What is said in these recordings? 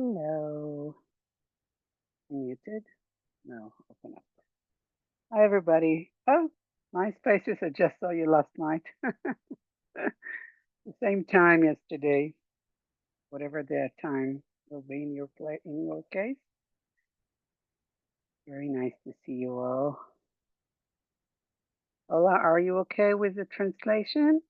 Hello. Muted? No, open up. Hi, everybody. Oh, my spaces. I just saw you last night. The same time yesterday, whatever that time will be in your in your case. Very nice to see you all. Ola, are you okay with the translation?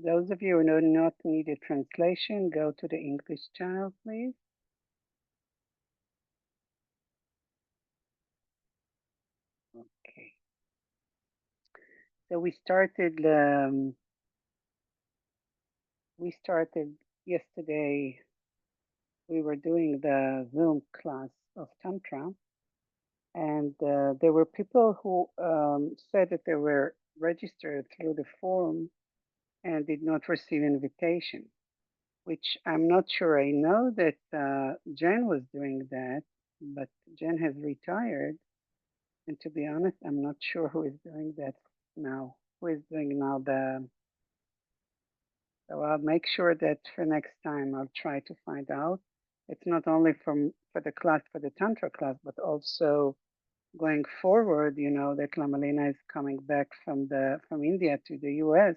Those of you who do not need a translation, go to the English channel, please. Okay. So we started yesterday. We were doing the Zoom class of Tantra, and there were people who said that they were registered through the forum and did not receive invitation, which I'm not sure. I know that Jen was doing that, but Jen has retired, and to be honest, I'm not sure who is doing that now. Who is doing now the? So I'll make sure that for next time I'll try to find out. It's not only for the class, for the Tantra class, but also going forward, that Lamalina is coming back from India to the US,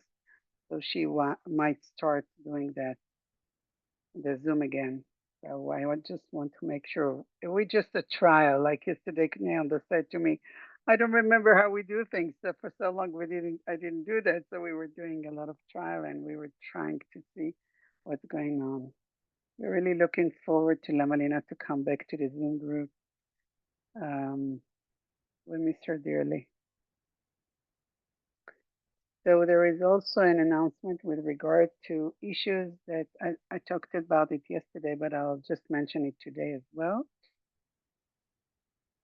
so she might start doing the Zoom again. So I would just want to make sure we just a trial. Like yesterday, Neonda said to me, "I don't remember how we do things. So for so long I didn't do that. So we were doing a lot of trial and we were trying to see what's going on. We're really looking forward to Lamalina to come back to the Zoom group. Um, we miss her dearly. So there is also an announcement with regard to issues that I talked about it yesterday, but I'll just mention it today as well.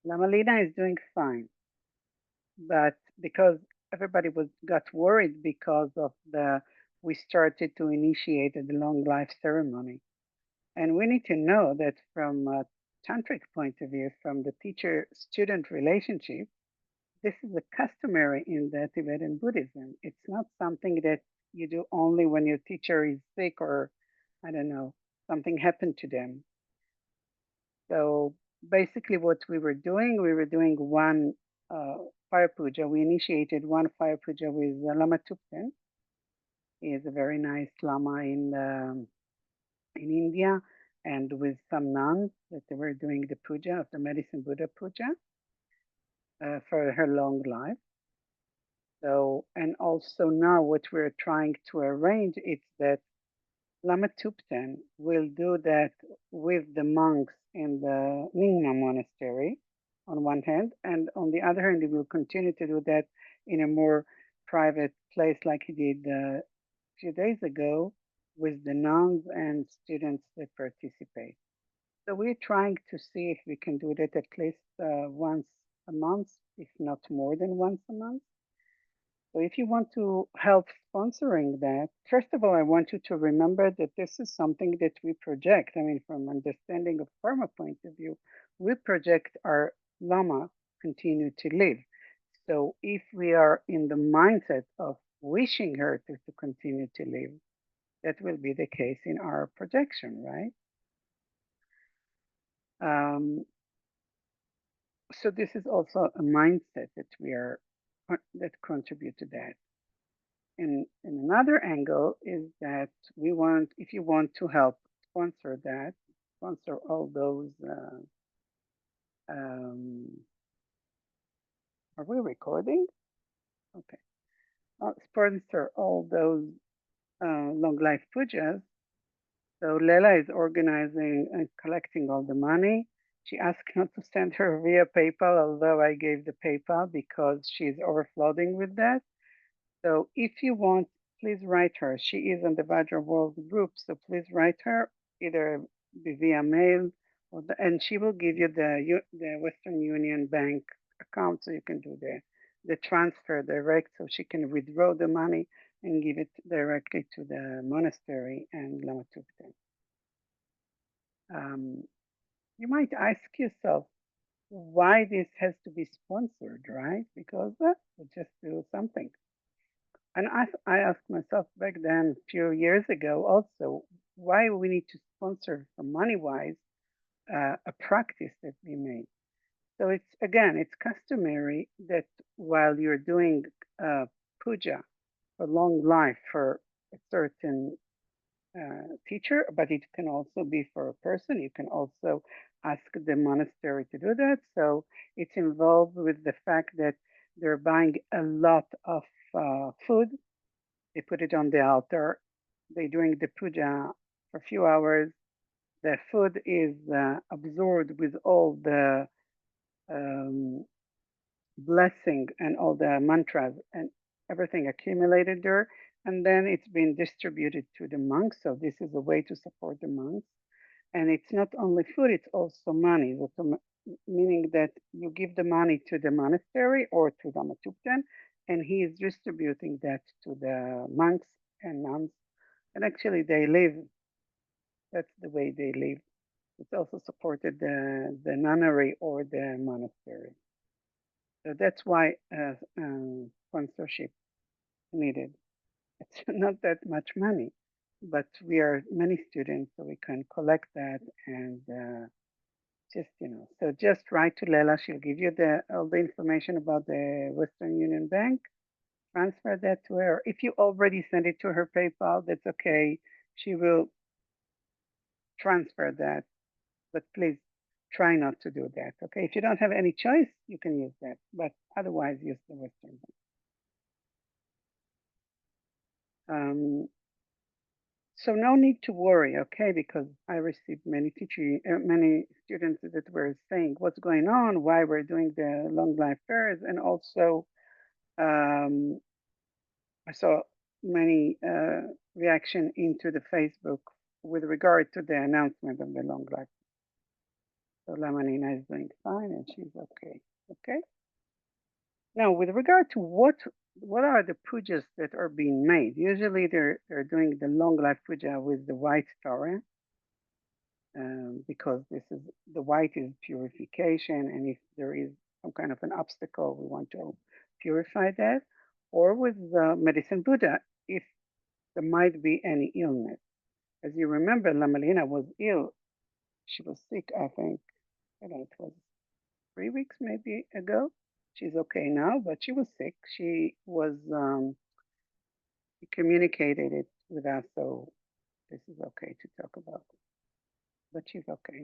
Lamalina is doing fine, but because everybody got worried because of we started to initiate the long life ceremony, and we need to know that from a tantric point of view, from the teacher-student relationship, this is a customary in the Tibetan Buddhism. It's not something that you do only when your teacher is sick or, I don't know, something happened to them. So basically, what we were doing one fire puja. We initiated one fire puja with Lama Tupten. He is a very nice Lama in India, and with some nuns that they were doing the puja of the Medicine Buddha puja for her long life. So, and also now what we're trying to arrange is that Lama Tupten will do that with the monks in the Nyingma monastery on one hand, and on the other hand, he will continue to do that in a more private place like he did a few days ago with the nuns and students that participate. So we're trying to see if we can do that at least once a month, if not more than once a month. So if you want to help sponsoring that, first of all, I want you to remember that this is something that we project. I mean, from understanding of karma point of view, we project our lama continue to live. So if we are in the mindset of wishing her to continue to live, that will be the case in our projection, right? Um, so this is also a mindset that contribute to that. And another angle is that if you want to help sponsor all those. Um, are we recording? Okay. Sponsor all those long life pujas. So Lela is organizing and collecting all the money. She asked not to send her via PayPal, although I gave the PayPal because she's overflowing with that. So if you want, please write her. She is on the Vajra World group, so please write her either via mail, and she will give you the Western Union Bank account so you can do the transfer direct, so she can withdraw the money and give it directly to the monastery and Lama Tupten. You might ask yourself why this has to be sponsored, right? Because we just do something. And I asked myself back then, a few years ago, also, why we need to sponsor for money wise a practice that we made. So it's again, it's customary that while you're doing puja for long life for a certain teacher, but it can also be for a person. You can also ask the monastery to do that. So it's involved with the fact that they're buying a lot of food. They put it on the altar. They're doing the puja for a few hours. The food is absorbed with all the um, blessing and all the mantras and everything accumulated there. And then it's been distributed to the monks. So this is a way to support the monks. And it's not only food, it's also money. So meaning that you give the money to the monastery or to the Matupten, and he is distributing that to the monks and nuns. And actually, they live, that's the way they live. It's also supported the nunnery or the monastery. So that's why sponsorship needed. It's not that much money, but we are many students, so we can collect that and just So just write to Lela. She'll give you the all the information about the Western Union Bank. Transfer that to her. If you already send it to her PayPal, that's okay. She will transfer that, but please try not to do that. Okay. If you don't have any choice, you can use that, but otherwise use the Western Bank. So no need to worry, okay? Because I received many students that were saying what's going on, why we're doing the long life fairs, and also um, I saw many reaction into the Facebook with regard to the announcement of the long life. So Lamanina is doing fine and she's okay. Okay. Now, with regard to what are the pujas that are being made? Usually, they're doing the long life puja with the white Torah, because this is the white is purification, and if there is some kind of an obstacle, we want to purify that, or with the medicine Buddha if there might be any illness. As you remember, Lamalina was ill. She was sick, I think. I don't know, it was 3 weeks maybe ago. She's okay now, but she was sick. She communicated it with us, so this is okay to talk about it. But she's okay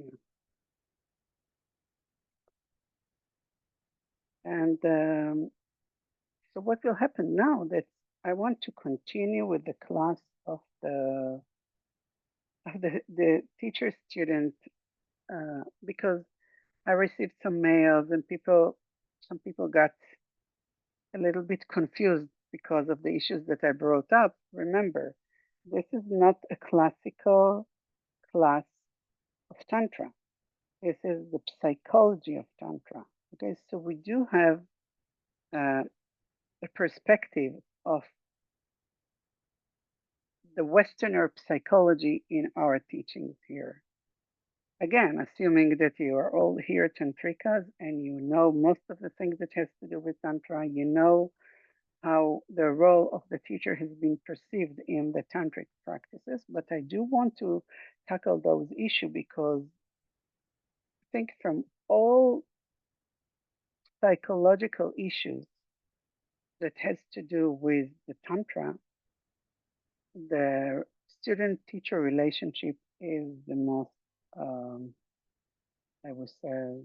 now. And so what will happen now that I want to continue with the class of the teacher student, because I received some mails and some people got a little bit confused because of the issues that I brought up. Remember, this is not a classical class of Tantra. This is the psychology of Tantra. Okay, so we do have uh, a perspective of the Westerner psychology in our teachings here. Again, assuming that you are all here tantrikas and you know most of the things that has to do with tantra, you know how the role of the teacher has been perceived in the tantric practices. But I do want to tackle those issues because I think from all psychological issues that has to do with the tantra, the student-teacher relationship is the most, um, I would say,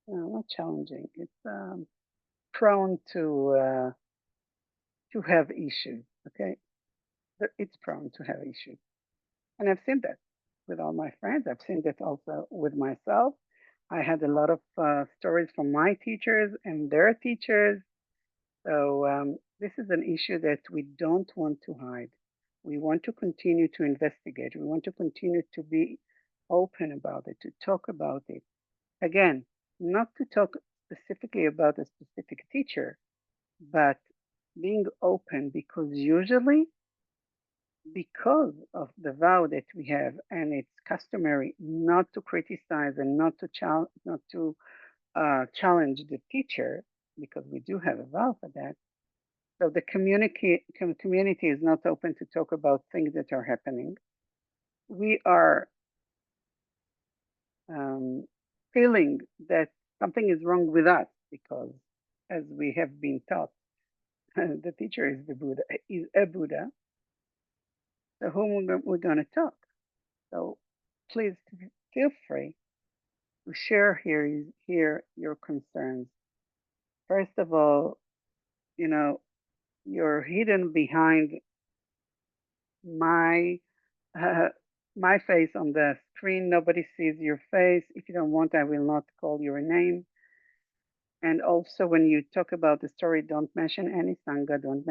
not challenging. It's prone to have issues. Okay, it's prone to have issues, and I've seen that with all my friends. I've seen that also with myself. I had a lot of stories from my teachers and their teachers. So this is an issue that we don't want to hide. We want to continue to investigate. We want to continue to be open about it, to talk about it. Again, not to talk specifically about a specific teacher, but being open because usually because of the vow that we have and it's customary not to criticize and not to challenge the teacher, because we do have a vow for that. So the community is not open to talk about things that are happening. We are um, feeling that something is wrong with us because, as we have been taught, the teacher is the Buddha, is a Buddha. So whom we're going to talk. So please feel free to share here your concerns. First of all, you know, you're hidden behind my uh, my face on the screen. Nobody sees your face. If you don't want, I will not call your name. And also, when you talk about the story, don't mention any sangha, don't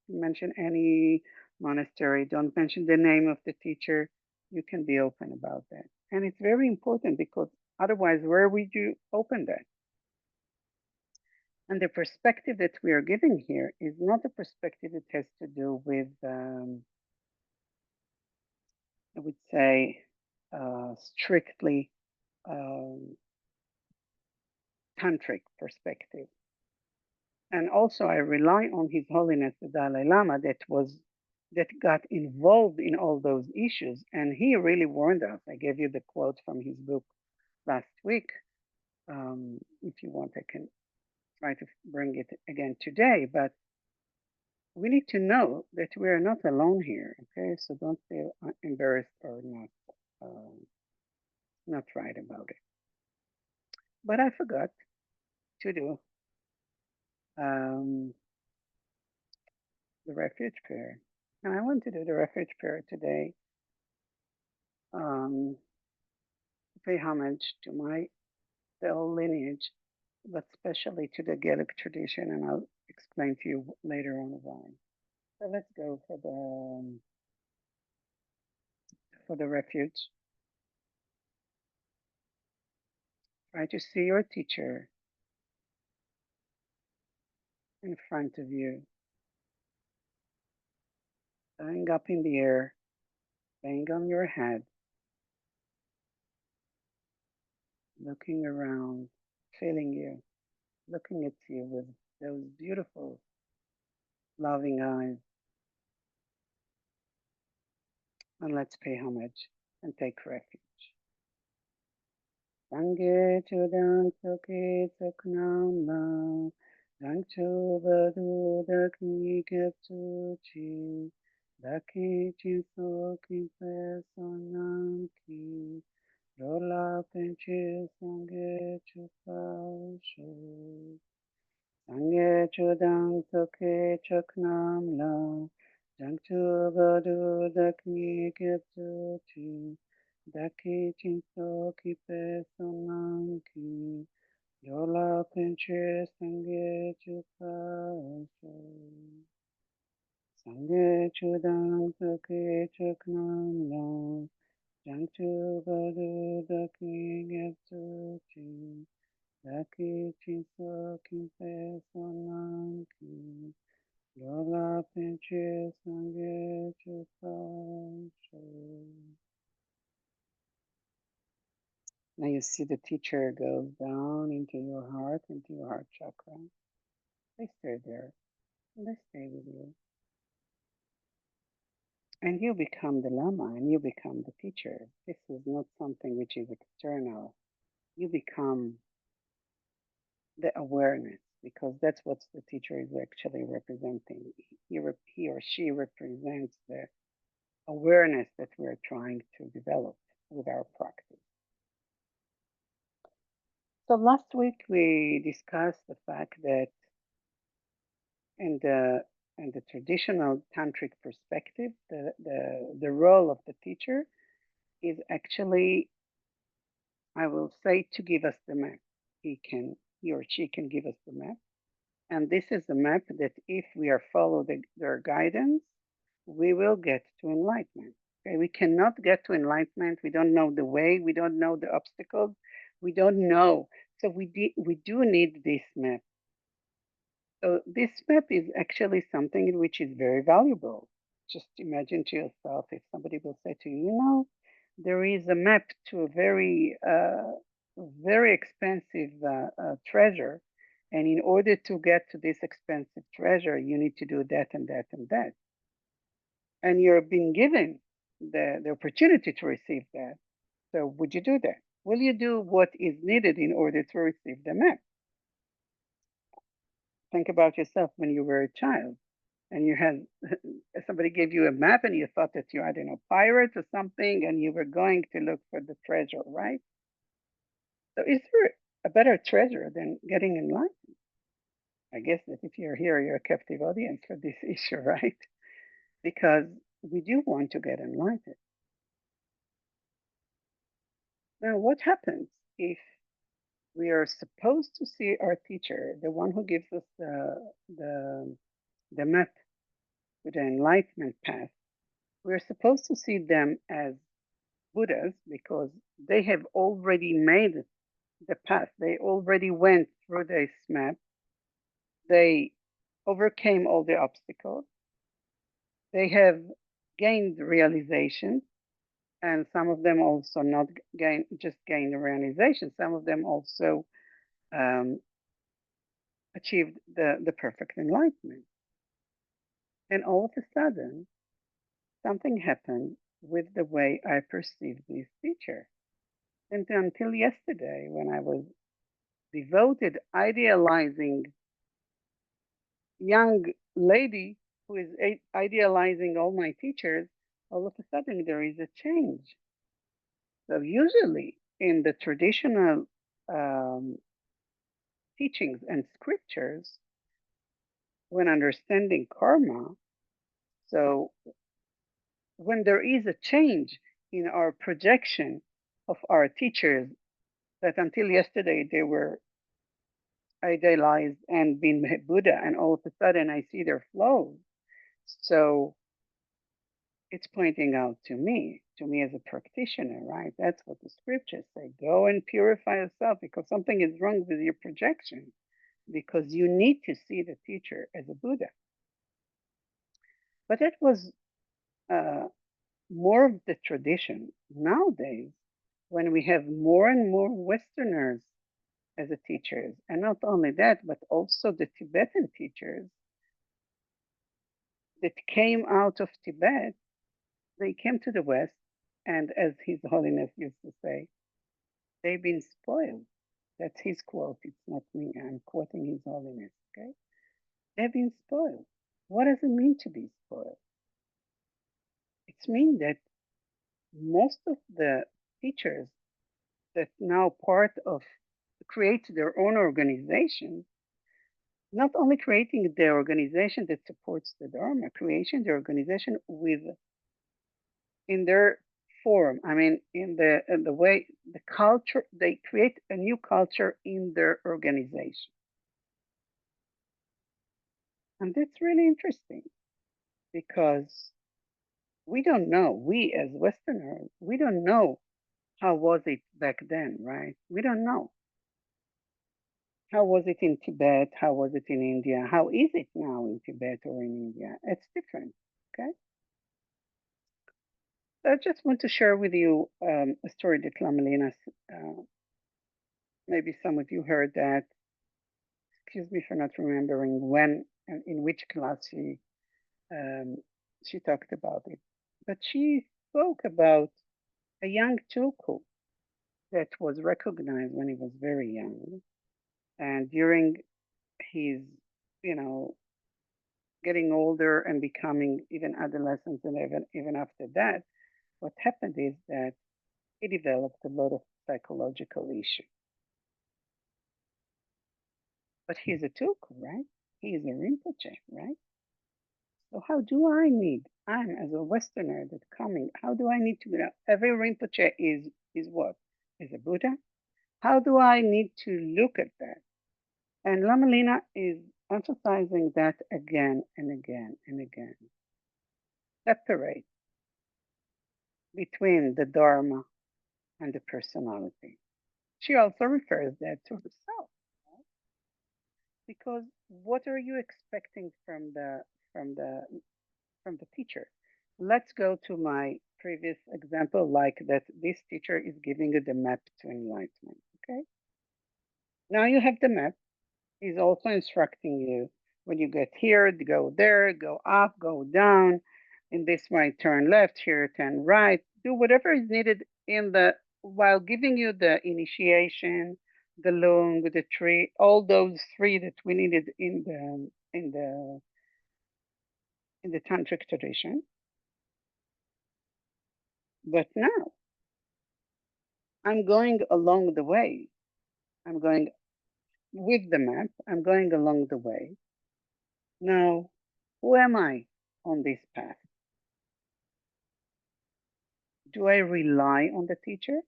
mention any monastery, don't mention the name of the teacher. You can be open about that. And it's very important because otherwise, where would you open that? And the perspective that we are giving here is not a perspective that has to do with, I would say, strictly um, tantric perspective. And also, I rely on His Holiness the Dalai Lama that got involved in all those issues, and he really warned us. I gave you the quote from his book last week. If you want, I can try to bring it again today. But we need to know that we are not alone here. Okay, so don't feel embarrassed or not right about it. But I forgot to do um, the refuge prayer, and I want to do the refuge prayer today. Um, Pay homage to my whole lineage, but especially to the Gaelic tradition, and I'll explain to you later on why. So let's go for the refuge. Try to see your teacher in front of you, going up in the air, laying on your head, looking around, feeling you, looking at you with those beautiful, loving eyes. And let's pay homage and take refuge. Sangye chudang soke soknam la, dang chu badu dakni ketsu chi, daki chi soki pe sonam ki, rola penche sangye chupa shu. Sangye chudang soke choknam la, dang chu badu dakni ketsu chi, Daki chinso kipe sonanki, yola penche sange chupa sange chudang soke chaknam la, jangchu badu daki gyatsu chi, daki chinso kipe sonanki, yola penche sange chupa. Now you see the teacher goes down into your heart chakra. They stay there and they stay with you. And you become the Lama and you become the teacher. This is not something which is external. You become the awareness because that's what the teacher is actually representing. He or she represents the awareness that we're trying to develop with our practice. So last week we discussed the fact that in the traditional tantric perspective, the role of the teacher is actually, I will say, to give us the map. He or she can give us the map, and this is the map that if we are follow their guidance, we will get to enlightenment. Okay, we cannot get to enlightenment. We don't know the way. We don't know the obstacles. We don't know. So we do need this map. So this map is actually something which is very valuable. Just imagine to yourself if somebody will say to you, there is a map to a very very expensive treasure. And in order to get to this expensive treasure, you need to do that and that and that. And you're being given the opportunity to receive that. So would you do that? Will you do what is needed in order to receive the map? Think about yourself when you were a child and you had somebody gave you a map and you thought that you, I don't know, pirates or something, and you were going to look for the treasure, right? So is there a better treasure than getting enlightened? I guess that if you're here, you're a captive audience for this issue, right? Because we do want to get enlightened. Now, what happens if we are supposed to see our teacher, the one who gives us the, the map to the enlightenment path? We're supposed to see them as Buddhas because they have already made the path. They already went through this map. They overcame all the obstacles. They have gained realization, and some of them also not just gained the realization. Some of them also um, achieved the perfect enlightenment. And all of a sudden, something happened with the way I perceived this teacher. And until yesterday, when I was devoted, idealizing young lady who is idealizing all my teachers, all of a sudden there is a change. So usually in the traditional um, teachings and scriptures, when understanding karma, so when there is a change in our projection of our teachers that until yesterday they were idealized and been Buddha, and all of a sudden I see their flows. So it's pointing out to me as a practitioner, right? That's what the scriptures say. Go and purify yourself because something is wrong with your projection, because you need to see the teacher as a Buddha. But that was uh, more of the tradition. Nowadays, when we have more and more Westerners as a teachers, and not only that, but also the Tibetan teachers that came out of Tibet, they came to the West, and as His Holiness used to say, they've been spoiled. That's his quote. It's not me. I'm quoting His Holiness. Okay? They've been spoiled. What does it mean to be spoiled? It means that most of the teachers that now part of create their own organization, not only creating the organization that supports the Dharma, creation the organization with in their form. I mean, in the way the culture they create a new culture in their organization, and that's really interesting because we don't know. We as Westerners, we don't know how was it back then, right? We don't know. How was it in Tibet? How was it in India? How is it now in Tibet or in India? It's different. Okay. So I just want to share with you a story that Lamalina, maybe some of you heard that. Excuse me for not remembering when and in which class um, she talked about it. But she spoke about a young Chöku'i that was recognized when he was very young. And during his, you know, getting older and becoming even adolescent and even after that, what happened is that he developed a lot of psychological issues. But he's a Tulku, right? He is a Rinpoche, right? So how do I need, I'm as a Westerner that's coming, how do I need to know? Every Rinpoche is what? Is a Buddha? How do I need to look at that? And Lamalina is emphasizing that again and again and again. Separate between the Dharma and the personality. She also refers that to herself, right? Because what are you expecting from the from the teacher? Let's go to my previous example, like that this teacher is giving you the map to enlightenment. Okay. Now you have the map. He's also instructing you when you get here, go there, go up, go down. In this way, turn left, here, turn right. Do whatever is needed in the while giving you the initiation, the lung, the tree, all those three that we needed in the tantric tradition. But now I'm going along the way. I'm going with the map. I'm going along the way. Now, who am I on this path? Do I rely on the teacher?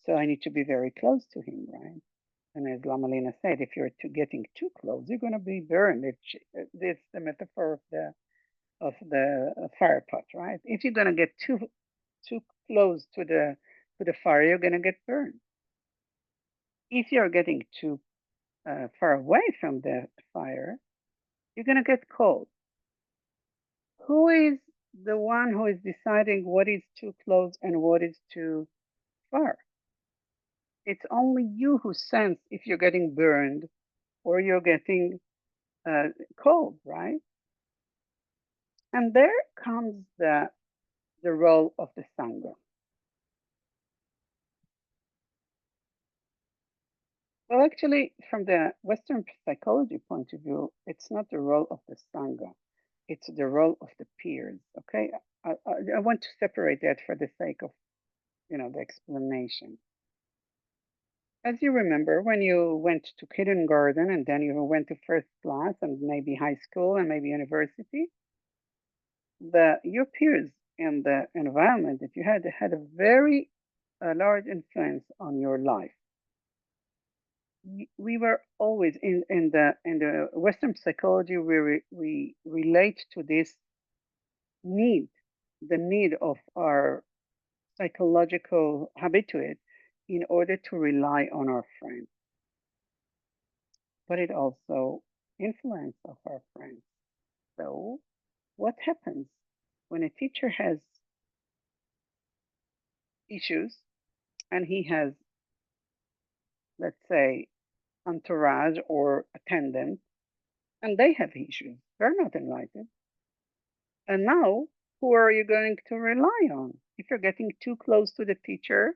So I need to be very close to him, right? And as Lamalina said, if you're getting too close, you're going to be burned. It's the metaphor of the fire pot, right? If you're going to get too close to the fire, you're going to get burned. If you're getting too far away from the fire, you're going to get cold. Who is the one who is deciding what is too close and what is too far? It's only you who sense if you're getting burned or you're getting cold, right? And there comes the role of the Sangha. Well, actually, from the Western psychology point of view, it's not the role of the Sangha. It's the role of the peers. Okay, I want to separate that for the sake of the explanation. As you remember, when you went to kindergarten and then you went to first class and maybe high school and maybe university, your peers and the environment that you had a very large influence on your life. We were always in the Western psychology. We relate to this need, the need of our psychological habitude in order to rely on our friends, but it also influence of our friends. So, what happens when a teacher has issues and he has, let's say, entourage or attendants, and they have issues? They're not enlightened. And now, who are you going to rely on? If you're getting too close to the teacher,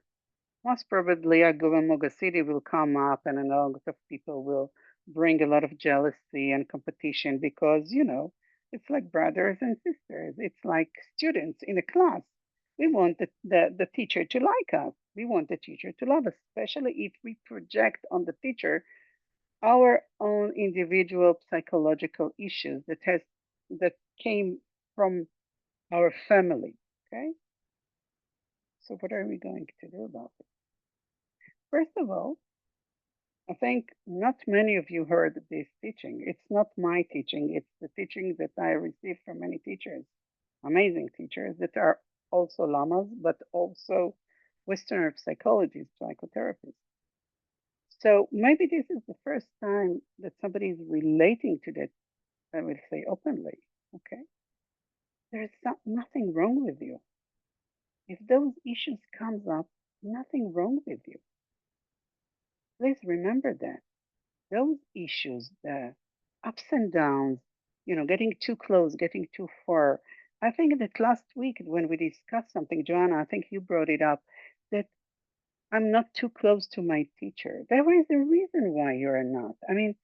most probably a Guamoga city will come up and a lot of people will bring a lot of jealousy and competition because, it's like brothers and sisters. It's like students in a class. We want the teacher to like us. We want the teacher to love us, especially if we project on the teacher our own individual psychological issues that came from our family. Okay? So what are we going to do about it? First of all, I think not many of you heard this teaching. It's not my teaching, it's the teaching that I received from many teachers, amazing teachers that are also lamas, but also Western psychologists, psychotherapists. So maybe this is the first time that somebody is relating to that, I will say openly. Okay. There's nothing wrong with you. If those issues comes up, nothing wrong with you. Please remember that. Those issues, the ups and downs, getting too close, getting too far. I think that last week when we discussed something, Joanna, I think you brought it up that I'm not too close to my teacher. There is a reason why you're not. I mean,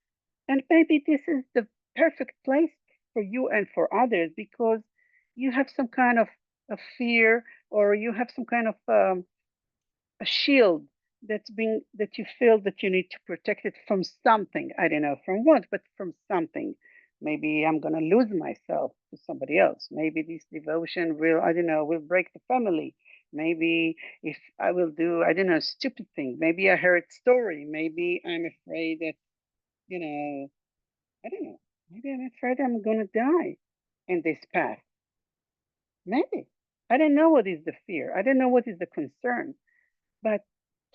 and maybe this is the perfect place for you and for others because you have some kind of a fear or you have some kind of a shield that you feel that you need to protect it from something. I don't know from what, but from something. Maybe I'm gonna lose myself to somebody else. Maybe this devotion will, I don't know, will break the family. Maybe if I will do, I don't know, stupid thing. Maybe I heard story. Maybe I'm afraid that, you know, I don't know. Maybe I'm afraid I'm gonna die in this path. Maybe. I don't know what is the fear. I don't know what is the concern. But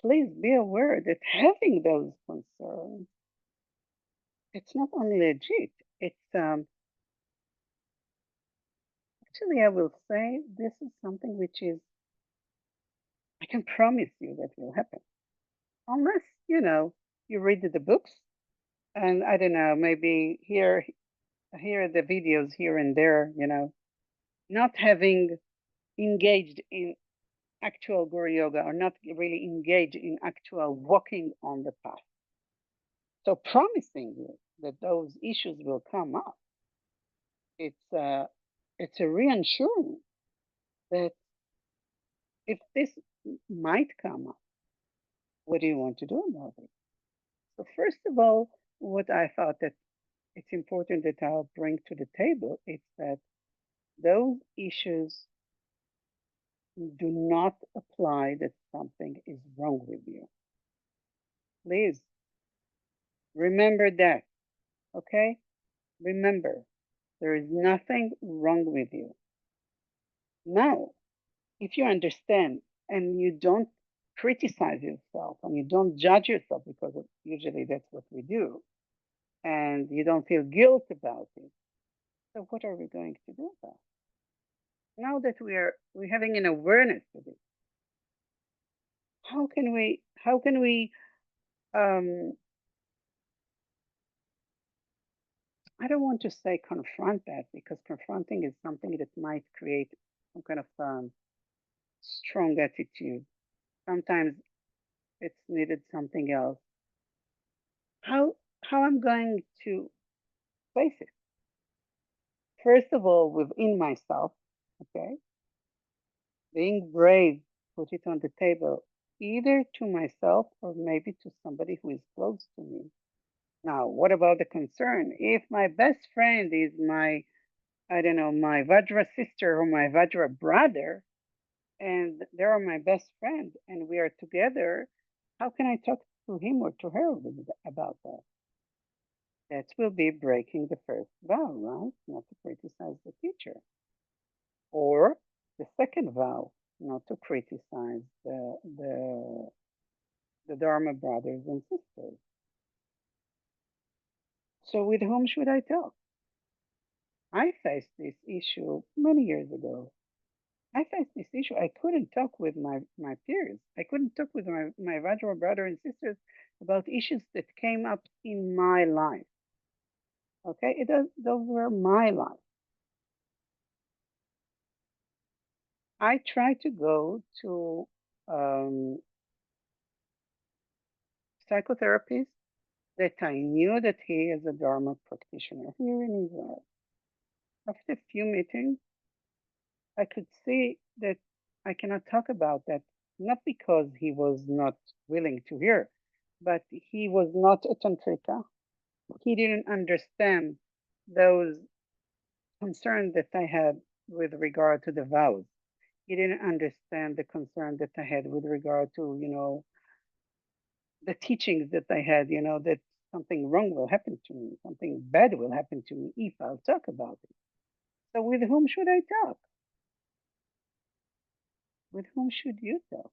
please be aware that having those concerns, it's not only legit, it's actually, I will say, this is something which is I can promise you that will happen. Unless, you read the books and I don't know, maybe hear the videos here and there, not having engaged in actual Guru Yoga or not really engaged in actual walking on the path. So promising you that those issues will come up, it's a reassurance that if this might come up, what do you want to do about it? So first of all, what I thought that it's important that I'll bring to the table is that those issues do not apply that something is wrong with you. Please remember that, okay? Remember, there is nothing wrong with you. Now, if you understand and you don't criticize yourself and you don't judge yourself because usually that's what we do, and you don't feel guilt about it, so what are we going to do about it? Now that we're having an awareness of it, how can we um, I don't want to say confront that because confronting is something that might create some kind of strong attitude. Sometimes it's needed something else. How I'm going to face it? First of all, within myself, okay, being brave, put it on the table, either to myself or maybe to somebody who is close to me. Now, what about the concern? If my best friend is I don't know, my Vajra sister or my Vajra brother, and they are my best friend, and we are together, how can I talk to him or to her about that? That will be breaking the first vow, right? Not to criticize the teacher. Or the second vow, not to criticize the Dharma brothers and sisters. So with whom should I talk? I faced this issue many years ago. I faced this issue. I couldn't talk with my peers. I couldn't talk with my Vajra brother and sisters about issues that came up in my life. Okay, those were my life. I tried to go to psychotherapist that I knew that he is a Dharma practitioner here in Israel. After a few meetings, I could see that I cannot talk about that, not because he was not willing to hear, but he was not a tantrika. He didn't understand those concerns that I had with regard to the vows. He didn't understand the concern that I had with regard to, the teachings that I had, that something wrong will happen to me, something bad will happen to me if I'll talk about it. So with whom should I talk? With whom should you talk?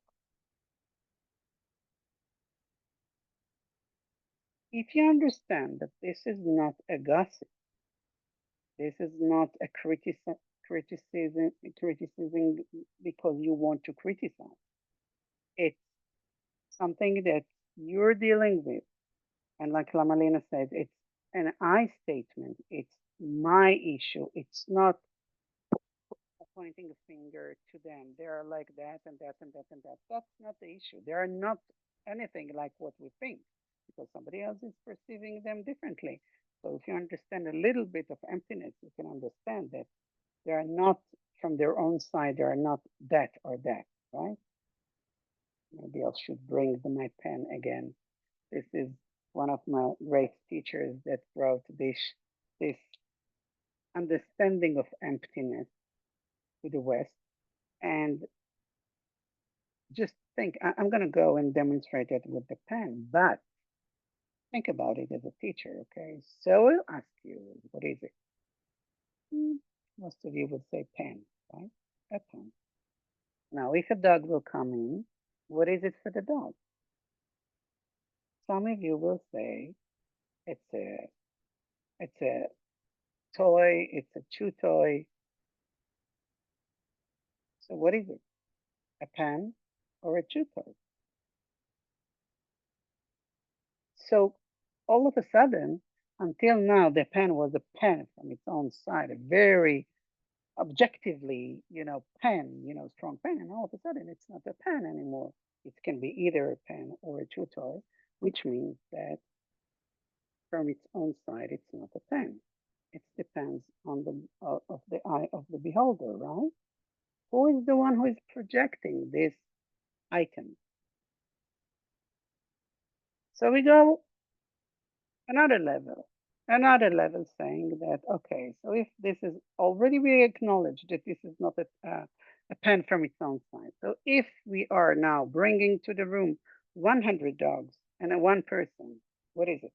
If you understand that this is not a gossip, this is not a criticism because you want to criticize. It's something that you're dealing with. And like Lamalina said, it's an I statement. It's my issue. It's not pointing a finger to them. They are like that and that and that and that. That's not the issue. They are not anything like what we think because somebody else is perceiving them differently. So if you understand a little bit of emptiness, you can understand that they are not from their own side, they are not that or that, right? Maybe I should bring my pen again. This is one of my great teachers that brought this understanding of emptiness to the West. And just think, I'm going to go and demonstrate it with the pen, but think about it as a teacher, okay? So I'll ask you, what is it? Most of you would say pen, right? A pen. Now, if a dog will come in, what is it for the dog? Some of you will say it's a toy, it's a chew toy. So what is it? A pen? or a chew toy. So all of a sudden, until now, the pen was a pen from its own side, a very objectively, pen, strong pen. And all of a sudden, it's not a pen anymore. It can be either a pen or a chew toy, which means that from its own side, it's not a pen. It depends on the eye of the beholder, right? Who is the one who is projecting this item? So we go another level, another level saying that, okay, so if this is already, we acknowledge that this is not a pen from its own side. So if we are now bringing to the room 100 dogs and a one person, what is it?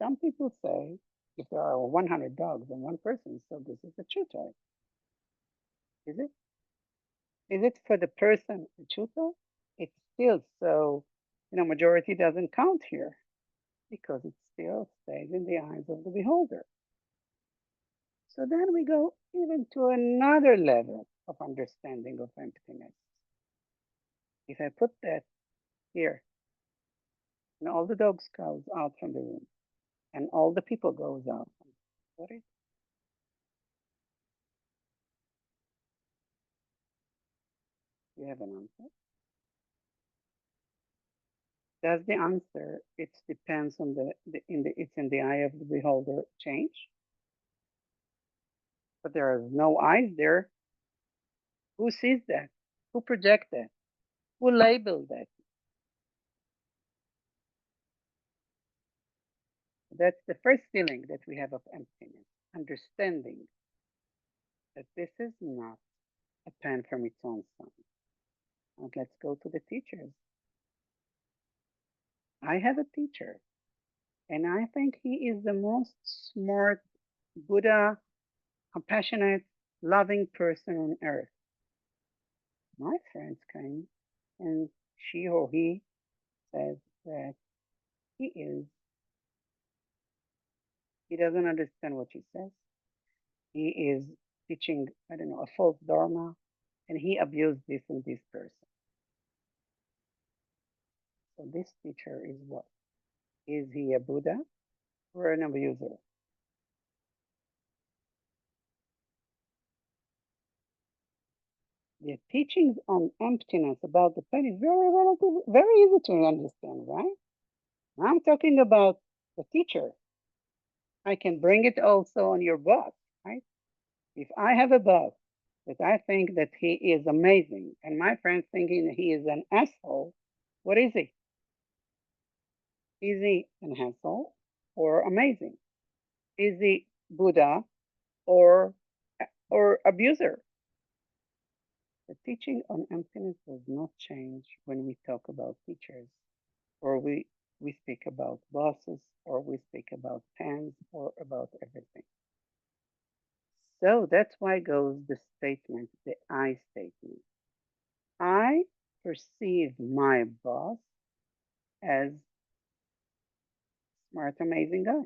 Some people say if there are 100 dogs and one person, so this is a chew toy. Is it? Is it for the person a chew toy? It's still so, majority doesn't count here because it still stays in the eyes of the beholder. So then we go even to another level of understanding of emptiness. If I put that here, and all the dogs goes out from the room, and all the people goes out, what is? You have an answer? Does the answer? It depends on it's in the eye of the beholder change, but there are no eyes there. Who sees that? Who projects that? Who labeled that? That's the first feeling that we have of emptiness, understanding that this is not a pen from its own side. And let's go to the teachers. I have a teacher, and I think he is the most smart, Buddha, compassionate, loving person on earth. My friends came, and she or he says that he is, he doesn't understand what she says. He is teaching, I don't know, a false dharma, and he abused this and this person. So this teacher is what? Is he a Buddha or an abuser? The teachings on emptiness about the pen is very relative, very easy to understand, right? I'm talking about the teacher. I can bring it also on your boss, right? If I have a boss that I think that he is amazing and my friends thinking he is an asshole, what is he? Is he an asshole or amazing? Is he Buddha or abuser? The teaching on emptiness does not change when we talk about teachers, or we speak about bosses, or we speak about pens, or about everything. So that's why goes the statement, the I statement. I perceive my boss as smart, amazing guy.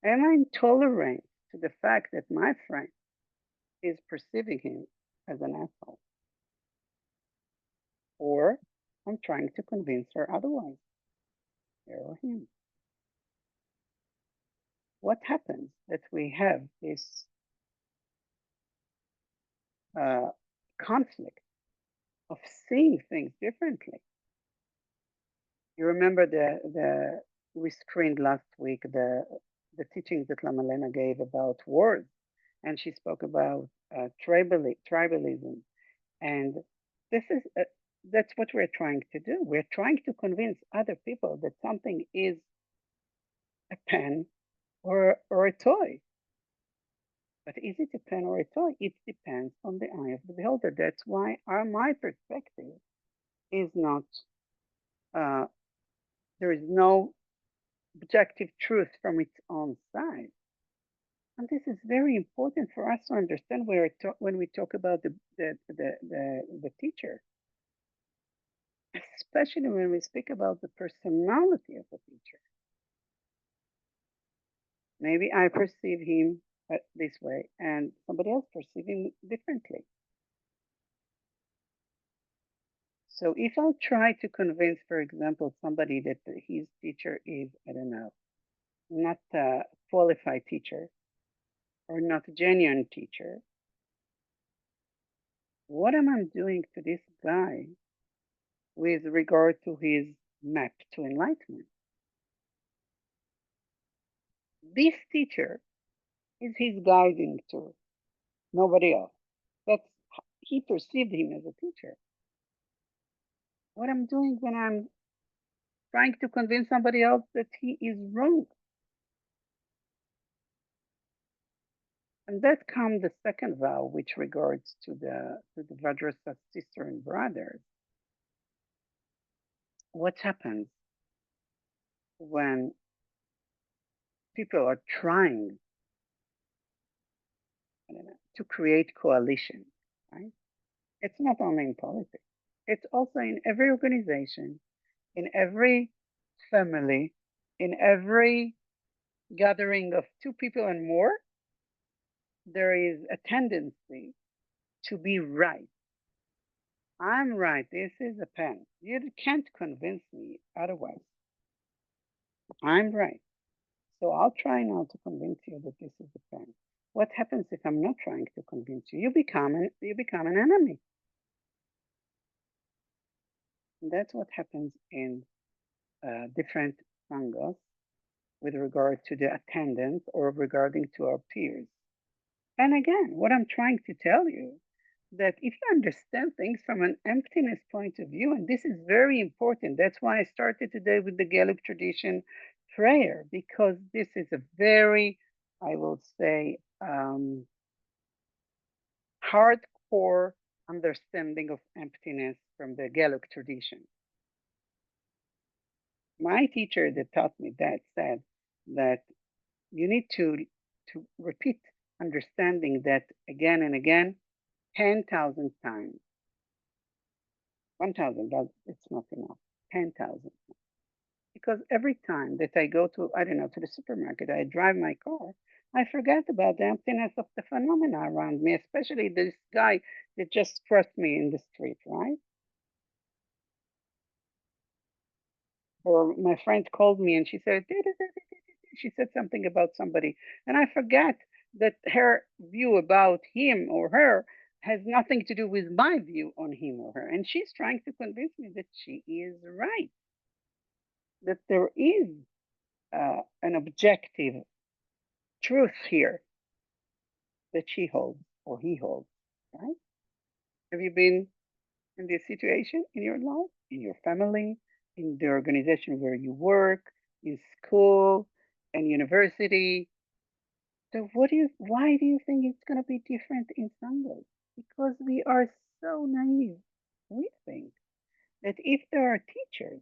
Am I intolerant to the fact that my friend is perceiving him as an asshole? Or I'm trying to convince her otherwise, her or him. What happens that we have this uh, conflict of seeing things differently? You remember the we screened last week the teachings that Lama Lena gave about words, and she spoke about tribalism, and this is that's what we're trying to do. We're trying to convince other people that something is a pen or a toy. But is it a pen or a toy? It depends on the eye of the beholder. That's why my perspective is not, uh, there is no objective truth from its own side. And this is very important for us to understand when we talk about the teacher, especially when we speak about the personality of the teacher. Maybe I perceive him this way and somebody else perceives him differently. So if I'll try to convince, for example, somebody that his teacher is, I don't know, not a qualified teacher or not a genuine teacher, what am I doing to this guy with regard to his map to enlightenment? This teacher is his guiding tour, nobody else. That's he perceived him as a teacher. What I'm doing when I'm trying to convince somebody else that he is wrong. And that comes the second vow, which regards to the Vajrasa sister and brothers. What happens when people are trying, I don't know, to create coalition, right? It's not only in politics. It's also in every organization, in every family, in every gathering of two people and more, there is a tendency to be right. I'm right. This is a pen. You can't convince me otherwise. I'm right. So I'll try now to convince you that this is a pen. What happens if I'm not trying to convince you? You become an enemy. And that's what happens in different sanghas with regard to the attendance or regarding to our peers. And again, what I'm trying to tell you that if you understand things from an emptiness point of view, and this is very important, that's why I started today with the Gaelic tradition prayer, because this is a very, I will say, hardcore understanding of emptiness from the Gaelic tradition. My teacher that taught me that said that you need to repeat understanding that again and again 10,000 times. 1,000, it's not enough. 10,000. Because every time that I go to, I don't know, to the supermarket, I drive my car, I forget about the emptiness of the phenomena around me, especially this guy that just crossed me in the street, right? Or my friend called me and she said, she said something about somebody, and I forget that her view about him or her has nothing to do with my view on him or her. And she's trying to convince me that she is right, that there is an objective truth here that she holds or he holds, right? Have you been in this situation in your life, in your family, in the organization where you work, in school and university? So why do you think it's going to be different in Sangha? Because we are so naive. We think that if there are teachers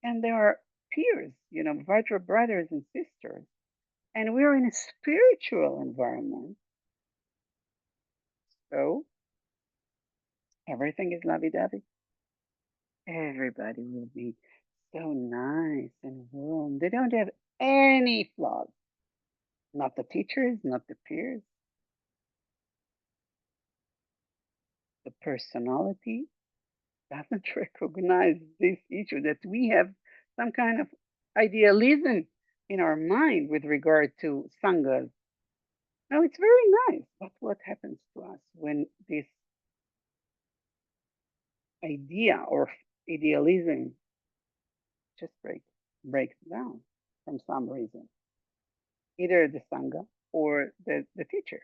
and there are peers, Vajra brothers and sisters, and we're in a spiritual environment, so everything is lovey-dovey. Everybody will be so nice and warm. They don't have any flaws. Not the teachers, not the peers. The personality doesn't recognize this issue that we have some kind of idealism in our mind with regard to sanghas. Now, it's very nice, but what happens to us when this idea or idealism just breaks down from some reason, either the sangha or the teacher?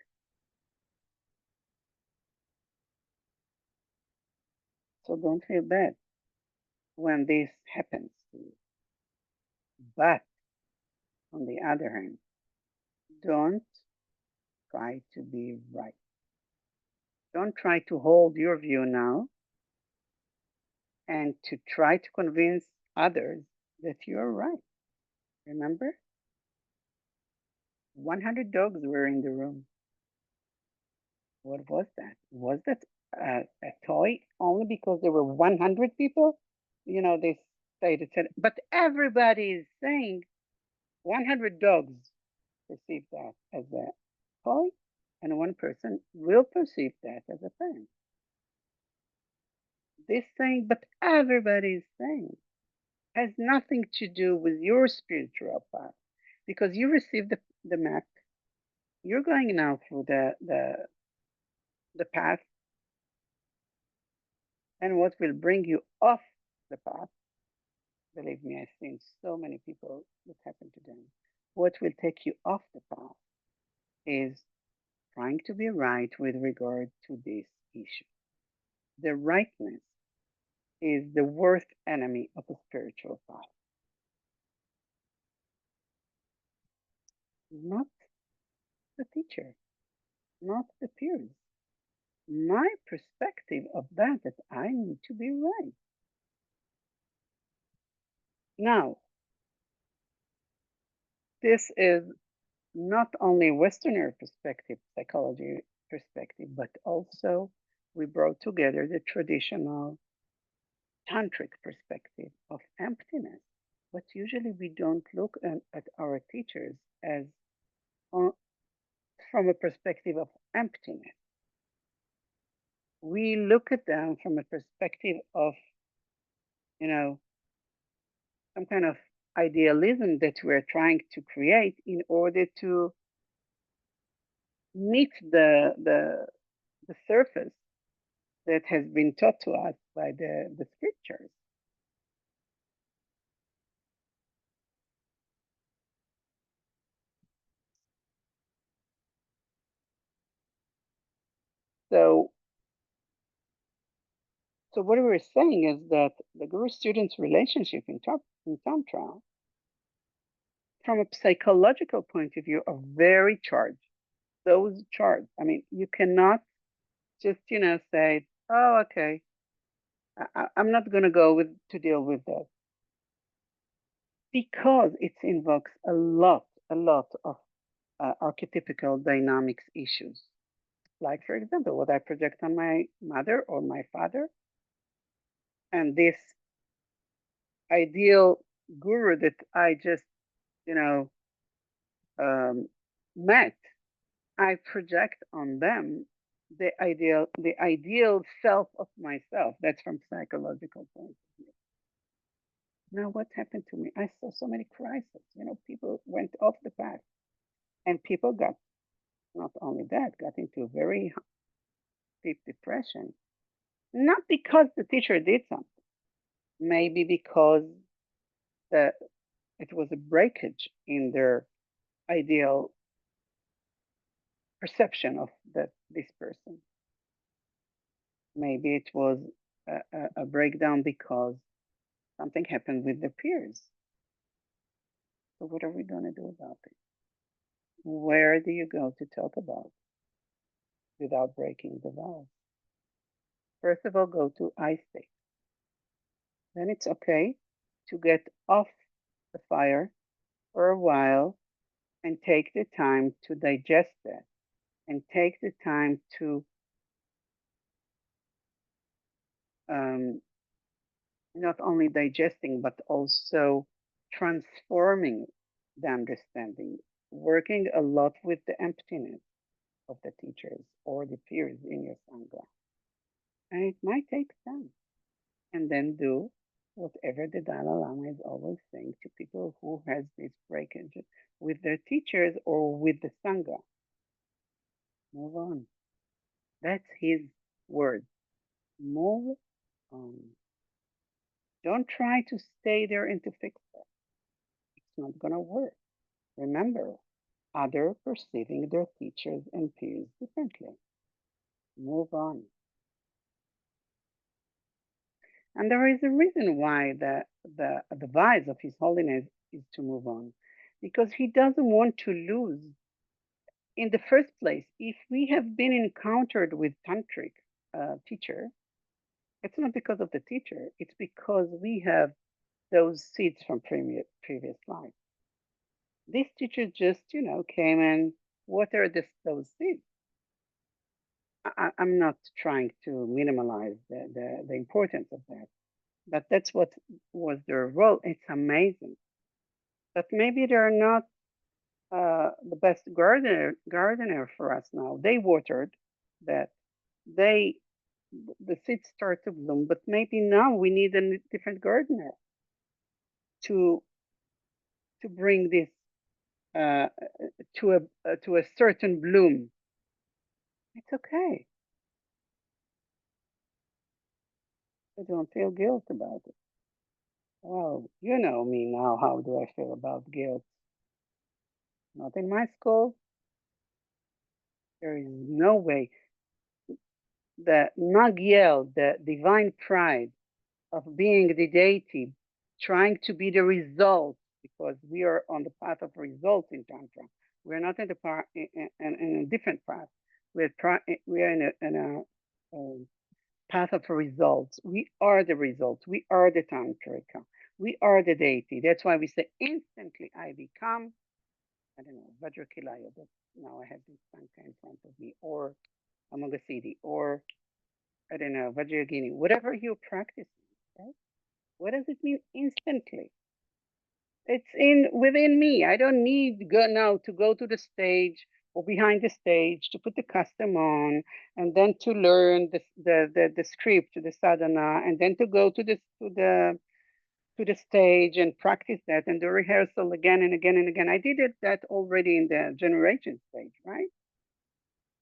So don't feel bad when this happens to you. But on the other hand, don't try to be right. Don't try to hold your view now and to try to convince others that you're right. Remember, 100 dogs were in the room. What was that? Was that a toy only because there were 100 people? They said, but everybody is saying 100 dogs perceive that as a toy, and one person will perceive that as a pen. this saying, but everybody's saying has nothing to do with your spiritual path because you received the map. You're going now through the path, and what will bring you off the path, believe me, I've seen so many people that happen to them. What will take you off the path is trying to be right with regard to this issue. The rightness is the worst enemy of a spiritual path, not the teacher, not the peers. My perspective of that I need to be right. Now, this is not only Westerner perspective, psychology perspective, but also we brought together the traditional tantric perspective of emptiness. But usually we don't look at our teachers as uh, from a perspective of emptiness. We look at them from a perspective of, you know, some kind of idealism that we're trying to create in order to meet the surface that has been taught to us by the scriptures. So, so what we're saying is that the guru-student's relationship in Tantra, from a psychological point of view, are very charged. Those charged. I mean, you cannot just, say, oh, okay, I'm not going to go with to deal with that because it invokes a lot of archetypical dynamics issues. Like, for example, what I project on my mother or my father, and this ideal guru that I just, you know, um, met, I project on them the ideal self of myself. That's from psychological point of view. Now, what happened to me? I saw so many crises. People went off the path, and people got not only that, got into a very deep depression. Not because the teacher did something, maybe because the it was a breakage in their ideal perception of this person. Maybe it was a breakdown because something happened with the peers. So what are we going to do about it? Where do you go to talk about without breaking the vows? First of all, go to I state. Then it's okay to get off the fire for a while and take the time to digest that and take the time to um, not only digesting but also transforming the understanding, working a lot with the emptiness of the teachers or the peers in your sangha. And it might take time. And then do whatever the Dalai Lama is always saying to people who has this breakage with their teachers or with the sangha. Move on. That's his word. Move on. Don't try to stay there and to fix it. It's not going to work. Remember, others perceiving their teachers and peers differently. Move on. And there is a reason why the advice of His Holiness is to move on. Because he doesn't want to lose. In the first place, if we have been encountered with tantric teacher, it's not because of the teacher, it's because we have those seeds from previous life. This teacher just, came and watered those seeds. I'm not trying to minimize the importance of that, but that's what was their role. It's amazing. But maybe they're not the best gardener for us now. They watered that. They the seeds start to bloom, but maybe now we need a different gardener to bring this uh, to a certain bloom. It's okay. I don't feel guilt about it. Well, you know me now. How do I feel about guilt? Not in my school. There is no way. The Nagyel, the divine pride of being the deity, trying to be the result, because we are on the path of results in Tantra. We're not in the in a different path. We are in a path of results. We are the results. We are the Tantrika. We are the deity. That's why we say instantly I become, I don't know, Vajrakilaya, but now I have this Tantra in front of me, or Amoghasiddhi, or I don't know, Vajrayogini, whatever you're practicing, right? What does it mean instantly? It's in within me. I don't need go now to go to the stage or behind the stage to put the custom on and then to learn the script, the sadhana, and then to go to the stage and practice that and the rehearsal again and again and again. I did it that already in the generation stage, right?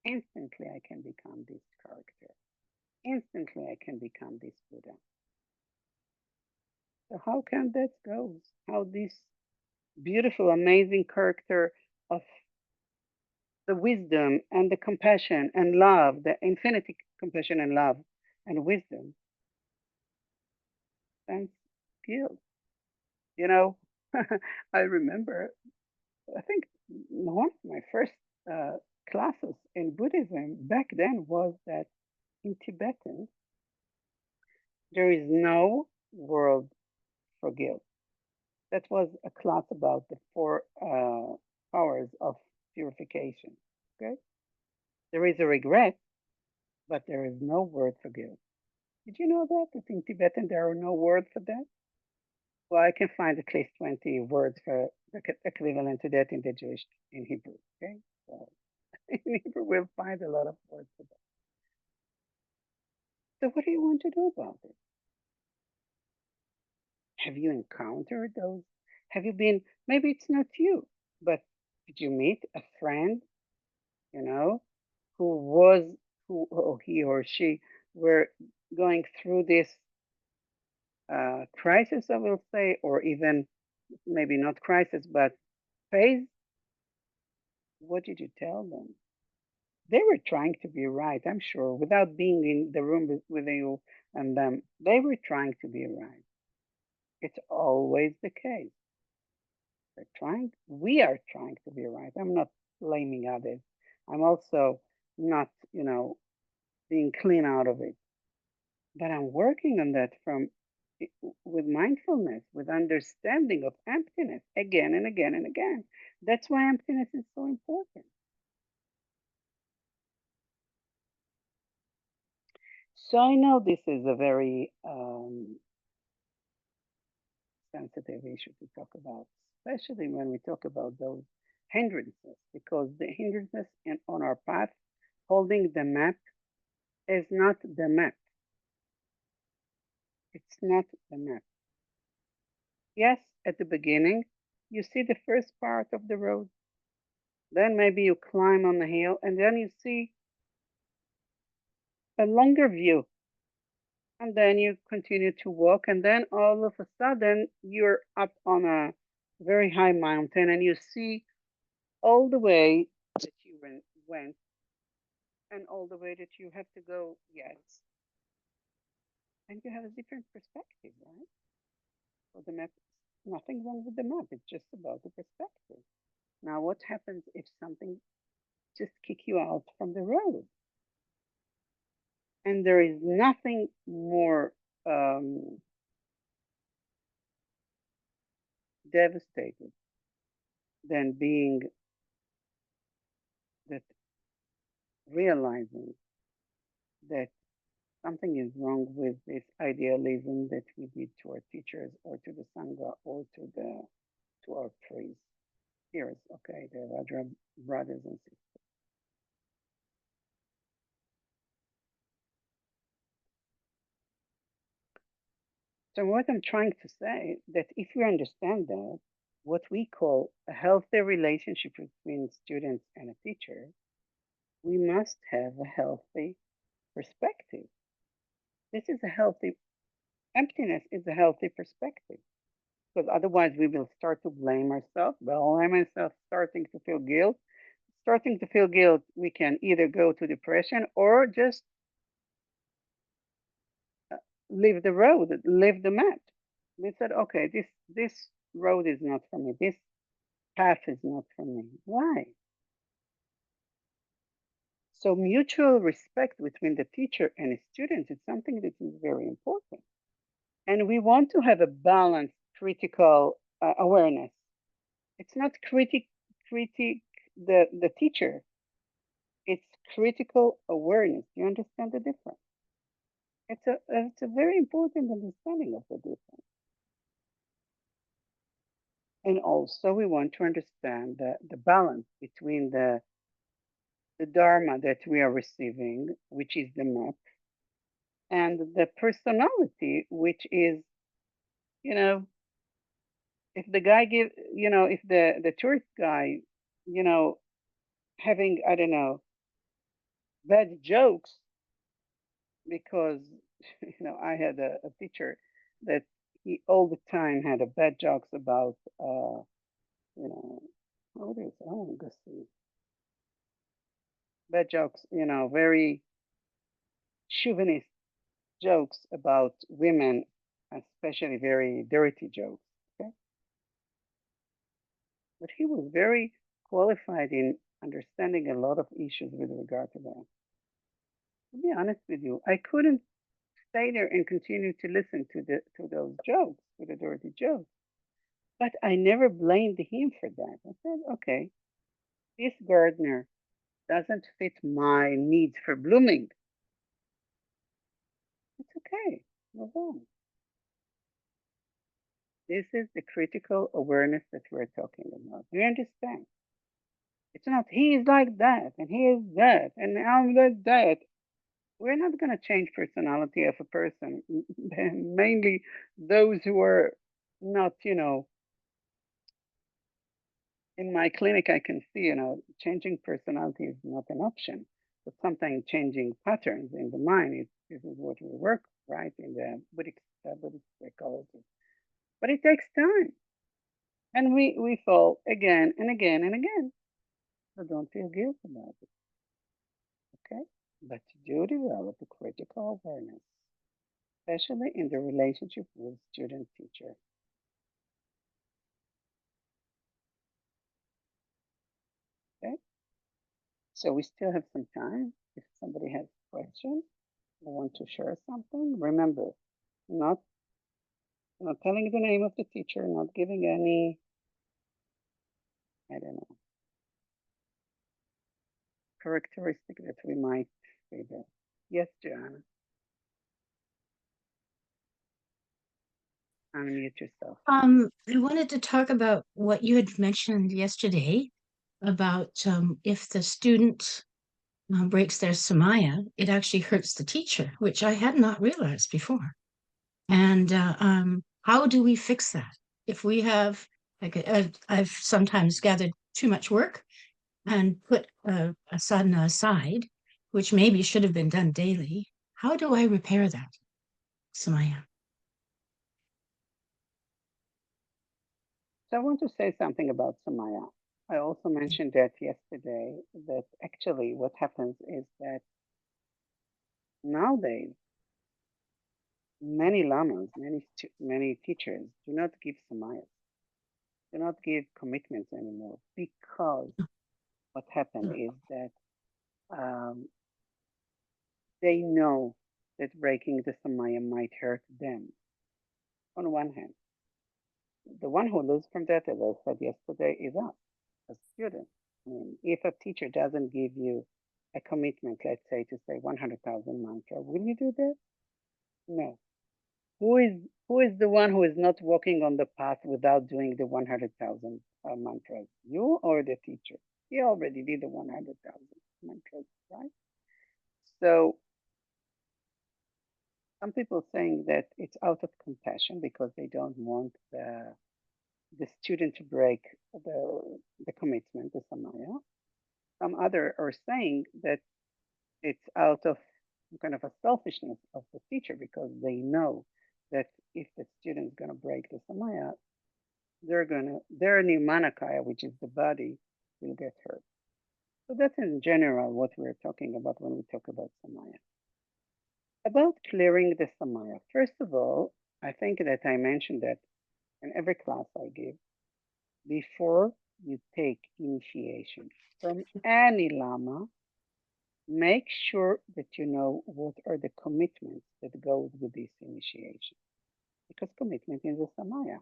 Instantly I can become this character. Instantly I can become this Buddha. So how can that go? How this beautiful, amazing character of the wisdom and the compassion and love, the infinity compassion and love and wisdom, and guilt. You know, I remember, I think one of my first uh, classes in Buddhism back then was that in Tibetan, there is no word for guilt. That was a class about the four powers of purification. Okay? There is a regret, but there is no word for guilt. Did you know that? That in Tibetan there are no words for that? Well, I can find at least 20 words for the equivalent to that in the Jewish, in Hebrew. Okay? So in Hebrew, we'll find a lot of words for that. So what do you want to do about it? Have you encountered those? Have you been, maybe it's not you, but did you meet a friend, you know, who was, who, or he or she were going through this crisis, I will say, or even maybe not crisis, but phase? What did you tell them? They were trying to be right, I'm sure, without being in the room with you and them. They were trying to be right. It's always the case. We are trying to be right. I'm not blaming others. I'm also not, being clean out of it. But I'm working on that from with mindfulness, with understanding of emptiness again and again and again. That's why emptiness is so important. So I know this is a very sensitive issue to talk about, especially when we talk about those hindrances, because the hindrances on our path holding the map is not the map. It's not the map. Yes, at the beginning, you see the first part of the road. Then maybe you climb on the hill and then you see a longer view. And then you continue to walk. And then all of a sudden, you're up on a very high mountain and you see all the way that you went and all the way that you have to go yet. And you have a different perspective, right? So the map, nothing wrong with the map. It's just about the perspective. Now, what happens if something just kick you out from the road? And there is nothing more devastated than being that realizing that something is wrong with this idealism that we did to our teachers or to the sangha or to our priests. Here's okay, the Vajra brothers and sisters. So what I'm trying to say that if we understand that, what we call a healthy relationship between students and a teacher, we must have a healthy perspective. This is a healthy emptiness is a healthy perspective because otherwise we will start to blame ourselves. Well, I myself starting to feel guilt. Starting to feel guilt, we can either go to depression or just uh, leave the road, leave the mat. We said, okay, this road is not for me. This path is not for me. Why? So mutual respect between the teacher and a student is something that is very important. And we want to have a balanced critical awareness. It's not critic the teacher. It's critical awareness. You understand the difference? It's a very important understanding of the difference. And also we want to understand the balance between the dharma that we are receiving, which is the map, and the personality, which is, you know, if the guy give, if the tourist guy, you know, having, I don't know, bad jokes because, I had a teacher that he all the time had a bad jokes about, you know, what is, oh, let's see, bad jokes, very chauvinist jokes about women, especially very dirty jokes. Okay, but he was very qualified in understanding a lot of issues with regard to that. To be honest with you, I couldn't stay there and continue to listen to those jokes, to the dirty jokes. But I never blamed him for that. I said, okay, this gardener doesn't fit my needs for blooming. It's okay. Move on. This is the critical awareness that we're talking about. Do you understand? It's not he is like that and he is that and I'm like that. We're not going to change personality of a person. Mainly those who are not, in my clinic, I can see, changing personality is not an option, but sometimes changing patterns in the mind is this is what we work right in the Buddhist psychology. But it takes time, and we fall again and again and again. So don't feel guilty about it, okay? But you do develop a critical awareness, especially in the relationship with student teacher. Okay, so we still have some time. If somebody has questions or want to share something, remember, not not telling the name of the teacher, not giving any, I don't know, characteristic that we might say there. Yes, Joanna, unmute yourself. I wanted to talk about what you had mentioned yesterday about if the student breaks their samaya, it actually hurts the teacher, which I had not realized before. And how do we fix that? If we have, like, I've sometimes gathered too much work and put a sadhana aside, which maybe should have been done daily. How do I repair that samaya? So I want to say something about Samaya. I also mentioned that yesterday that actually what happens is that nowadays many lamas, many teachers do not give samayas, do not give commitments anymore because what happened is that um, they know that breaking the samaya might hurt them. On one hand, the one who loses from that, as I said yesterday, is us as students. I mean, if a teacher doesn't give you a commitment, let's say to say 100,000 mantra, will you do that? No. Who is the one who is not walking on the path without doing the 100,000 mantras? You or the teacher? He already did the 100,000 mantras, right? So Some people saying that it's out of compassion because they don't want the student to break the commitment, the samaya. Some other are saying that it's out of kind of a selfishness of the teacher because they know that if the student's going to break the samaya, their nimanakaya, which is the body, will get hurt. So that's in general what we're talking about when we talk about samaya. About clearing the samaya. First of all, I think that I mentioned that in every class I give, before you take initiation from any lama, make sure that you know what are the commitments that goes with this initiation. Because commitment is a samaya.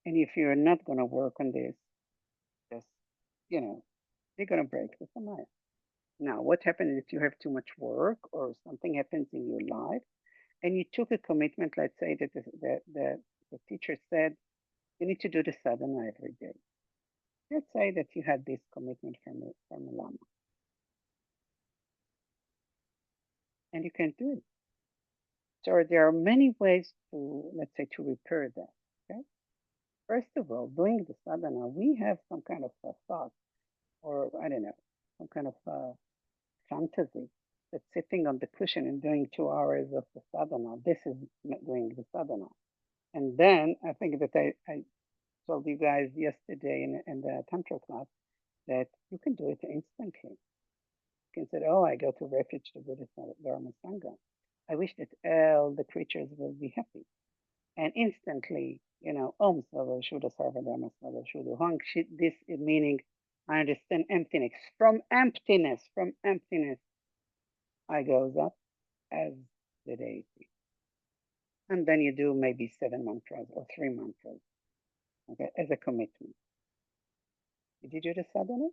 And if you're not going to work on this, just, you know, you're going to break the samaya. Now, what happens if you have too much work or something happens in your life and you took a commitment? Let's say that the teacher said you need to do the sadhana every day. Let's say that you had this commitment from a lama and you can't do it. So there are many ways to, let's say, to repair that. Okay. First of all, doing the sadhana, we have some kind of a thought, or I don't know, some kind of fantasy that sitting on the cushion and doing 2 hours of the sadhana, this is doing the sadhana. And then I think that I told you guys yesterday in the Tantra class that you can do it instantly. You can say, oh, I go to refuge to Buddhist Dharma Sangha. I wish that all the creatures will be happy. And instantly, Om Sava Shuddha Sarvadharma Sava Shuddha Hong, this meaning, I understand emptiness. From emptiness, I goes up as the deity. And then you do maybe 7 mantras or 3 mantras, okay, as a commitment. Did you do the sadhana?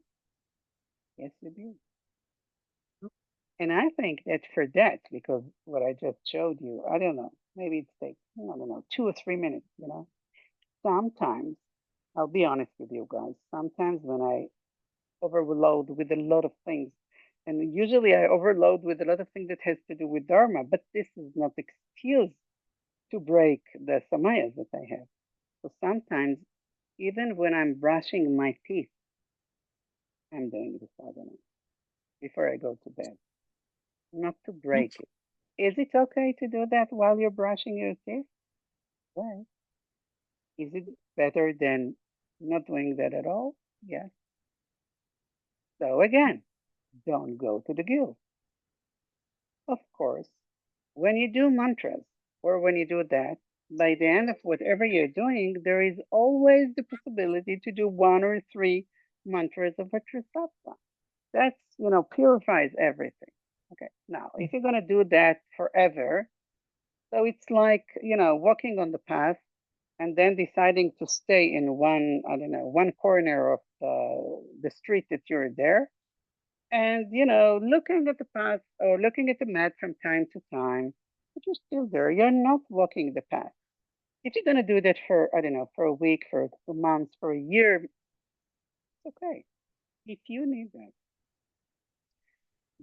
Yes, you did. And I think that for that, because what I just showed you, I don't know, maybe it takes, I don't know, 2 or 3 minutes. Sometimes, I'll be honest with you guys, sometimes when I overload with a lot of things, and usually I overload with a lot of things that has to do with Dharma, but this is not excuse to break the samayas that I have. So sometimes, even when I'm brushing my teeth, I'm doing the sadhana before I go to bed, not to break it. Is it okay to do that while you're brushing your teeth? Well, is it better than not doing that at all? Yes. So again, don't go to the guilt. Of course, when you do mantras or when you do that, by the end of whatever you're doing, there is always the possibility to do 1 or 3 mantras of Vajrasattva. That's, purifies everything. Okay. Now, if you're going to do that forever, so it's like, walking on the path and then deciding to stay in one, I don't know, one corner of the street that you're there and, looking at the path or looking at the mat from time to time, but you're still there. You're not walking the path. If you're going to do that for, I don't know, for a week, for 2 months, for a year, it's okay. If you need that.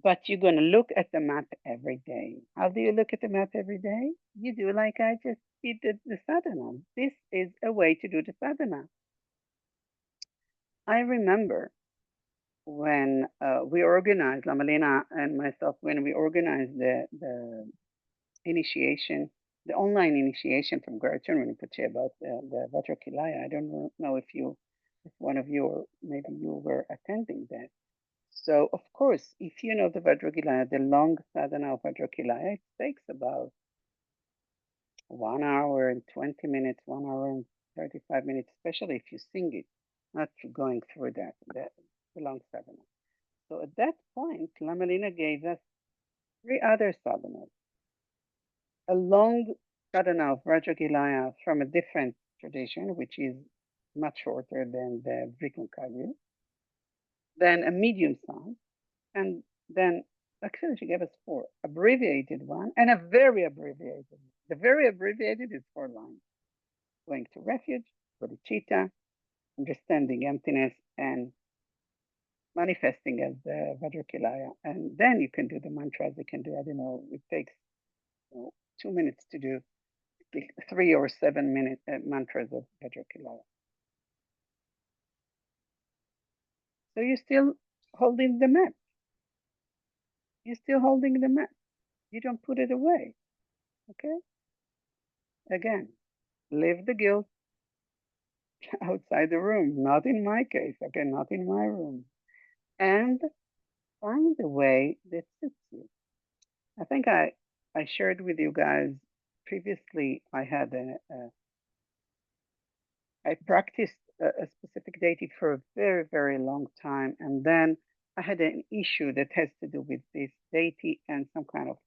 But you're going to look at the map every day. How do you look at the map every day? You do like I just did the sadhana. This is a way to do the sadhana. I remember when we organized, Lamalina and myself, when we organized the initiation, the online initiation from Gratitude Rinpoche about the Vajrakilaya. I don't know if one of you or maybe you were attending that. So, of course, if you know the Vajrakilaya, the long sadhana of Vajrakilaya, it takes about 1 hour and 20 minutes, 1 hour and 35 minutes, especially if you sing it, not going through that, the long sadhana. So at that point, Lamalina gave us 3 other sadhanas. A long sadhana of Vajragilaya from a different tradition, which is much shorter than the Brikun, then a medium size, and then actually she gave us 4, abbreviated one and a very abbreviated one. The very abbreviated is 4 lines. Going to refuge, bodhicitta, understanding emptiness, and manifesting as the Vajrakilaya. And then you can do the mantras. You can do, I don't know, it takes 2 minutes to do 3 or 7 minute mantras of Vajrakilaya. So you're still holding the mat. You're still holding the mat. You don't put it away. Okay? Again, leave the guilt outside the room. Not in my case. Okay, not in my room. And find a way that suits you. I think I shared with you guys previously. I practiced a specific deity for a very, very long time. And then I had an issue that has to do with this deity and some kind of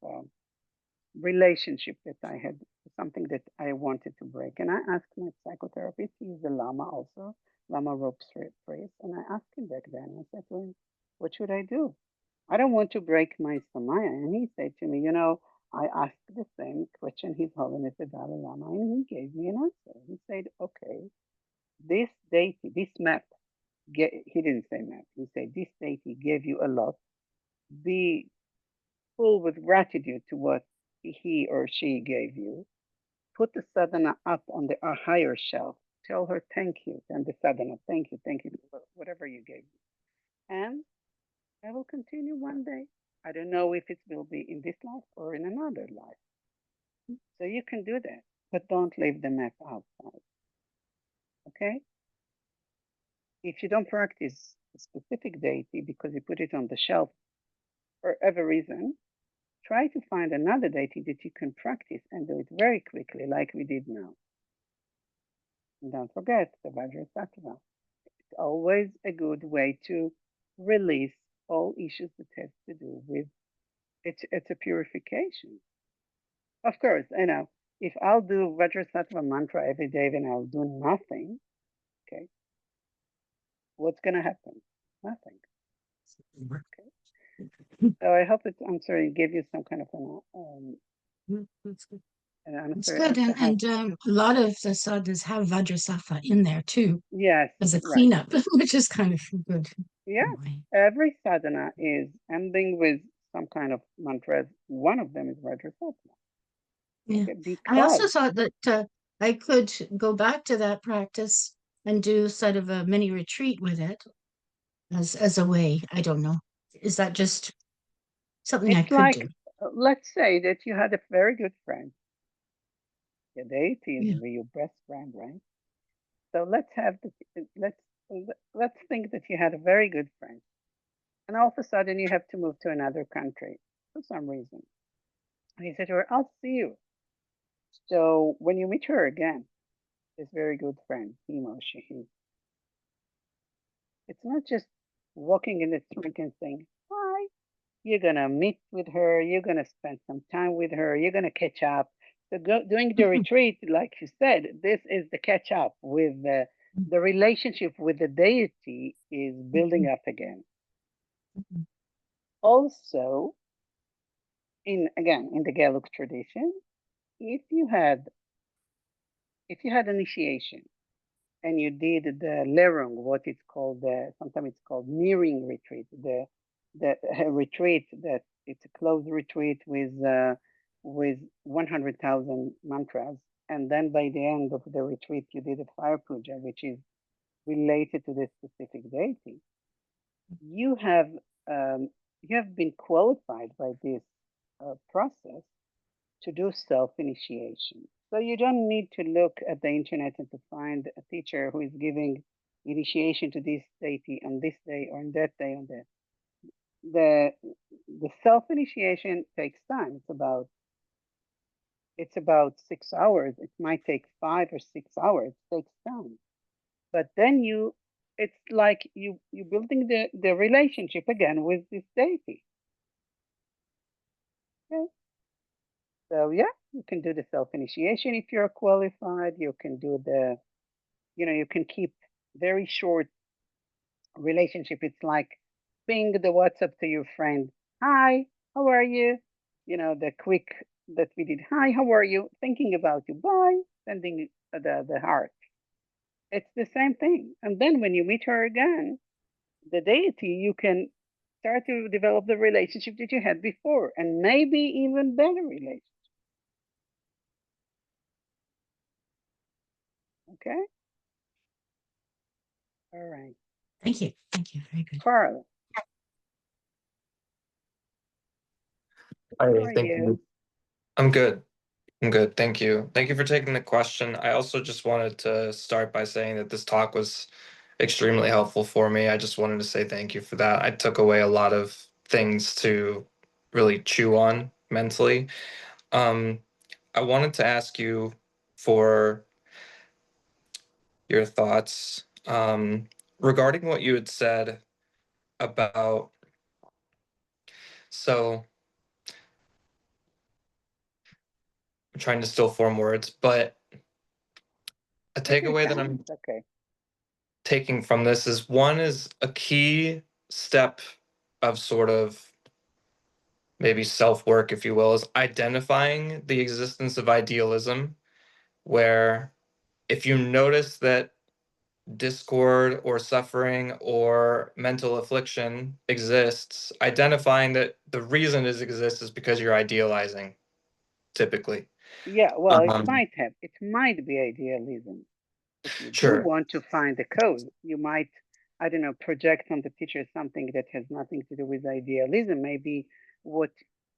relationship that I had, something that I wanted to break. And I asked my psychotherapist, he's a Lama also, Lama ropes priest. And I asked him back then, I said to him, what should I do? I don't want to break my samaya. And he said to me, I asked the same question His Holiness the Dalai Lama, and he gave me an answer. He said, okay, this deity, this map, he didn't say map, he said, this deity gave you a lot. Be full with gratitude to what he or she gave you. Put the sadhana up on the higher shelf. Tell her thank you, and the sadhana, thank you for whatever you gave me. And I will continue one day. I don't know if it will be in this life or in another life. So you can do that, but don't leave the map outside. Okay? If you don't practice a specific deity because you put it on the shelf for every reason, try to find another deity that you can practice and do it very quickly, like we did now. And don't forget the Vajrasattva. It's always a good way to release all issues that have to do with it's a purification. Of course, if I'll do Vajrasattva mantra every day and I'll do nothing, okay, what's going to happen? Nothing. Okay. So I hope it answer gave you some kind of That's good. an It's answer good. as to how. And a lot of the sadhas have Vajrasattva in there too Yes, as a right. cleanup, which is kind of good in Yes, a way. every sadhana is ending with some kind of mantra. One of them is Vajrasattva. Yeah. Okay, I also because thought that I could go back to that practice and do sort of a mini retreat with it as a way. I don't know. Is that just something I it's could like, do? let's say that you had a very good friend. The deity is Yeah. your best friend, right? So let's let's think that you had a very good friend, and all of a sudden you have to move to another country for some reason. And he said to her, "I'll see you." So when you meet her again, this very good friend, he or she, it's not just walking in the street and saying hi. You're gonna meet with her. You're gonna spend some time with her. You're gonna catch up. So doing the retreat, like you said, this is the catch up with the relationship with the deity is building up again. Also, in again in the Galuk tradition, if you had if you had initiation and you did the lerung, what it's called, sometimes it's called nearing retreat, the retreat that it's a closed retreat with 100,000 mantras, and then by the end of the retreat you did a fire puja, which is related to this specific deity. You have um, you have been qualified by this process to do self initiation. So you don't need to look at the internet and to find a teacher who is giving initiation to this deity on this day or on that day on that. The the self initiation takes time. It's about 6 hours. It might take 5 or 6 hours. It takes time. But then it's like you building the relationship again with this deity. Okay? So yeah, you can do the self initiation if you're qualified. You can do you can keep very short relationship. It's like ping the WhatsApp to your friend. Hi, how are you? The quick that we did. Hi, how are you? Thinking about you. Bye. Sending the heart. It's the same thing. And then when you meet her again, the deity, you can start to develop the relationship that you had before, and maybe even better relationship. Okay? All right. Thank you. Thank you. Very good. Carl, how Hi, are thank you? you. I'm good. I'm good. Thank you. Thank you for taking the question. I also just wanted to start by saying that this talk was extremely helpful for me. I just wanted to say thank you for that. I took away a lot of things to really chew on mentally. Um, I wanted to ask you for your thoughts regarding what you had said about, so I'm trying to still form words, but a Take your takeaway that time. I'm It's okay. taking from this is one is a key step of sort of maybe self-work, if you will, is identifying the existence of idealism, where if you notice that discord or suffering or mental affliction exists, identifying that the reason it exists is because you're idealizing, typically. Yeah, well, Um, it might be idealism. If you do sure, want to find the cause, you might, I don't know, project on the teacher something that has nothing to do with idealism. Maybe what,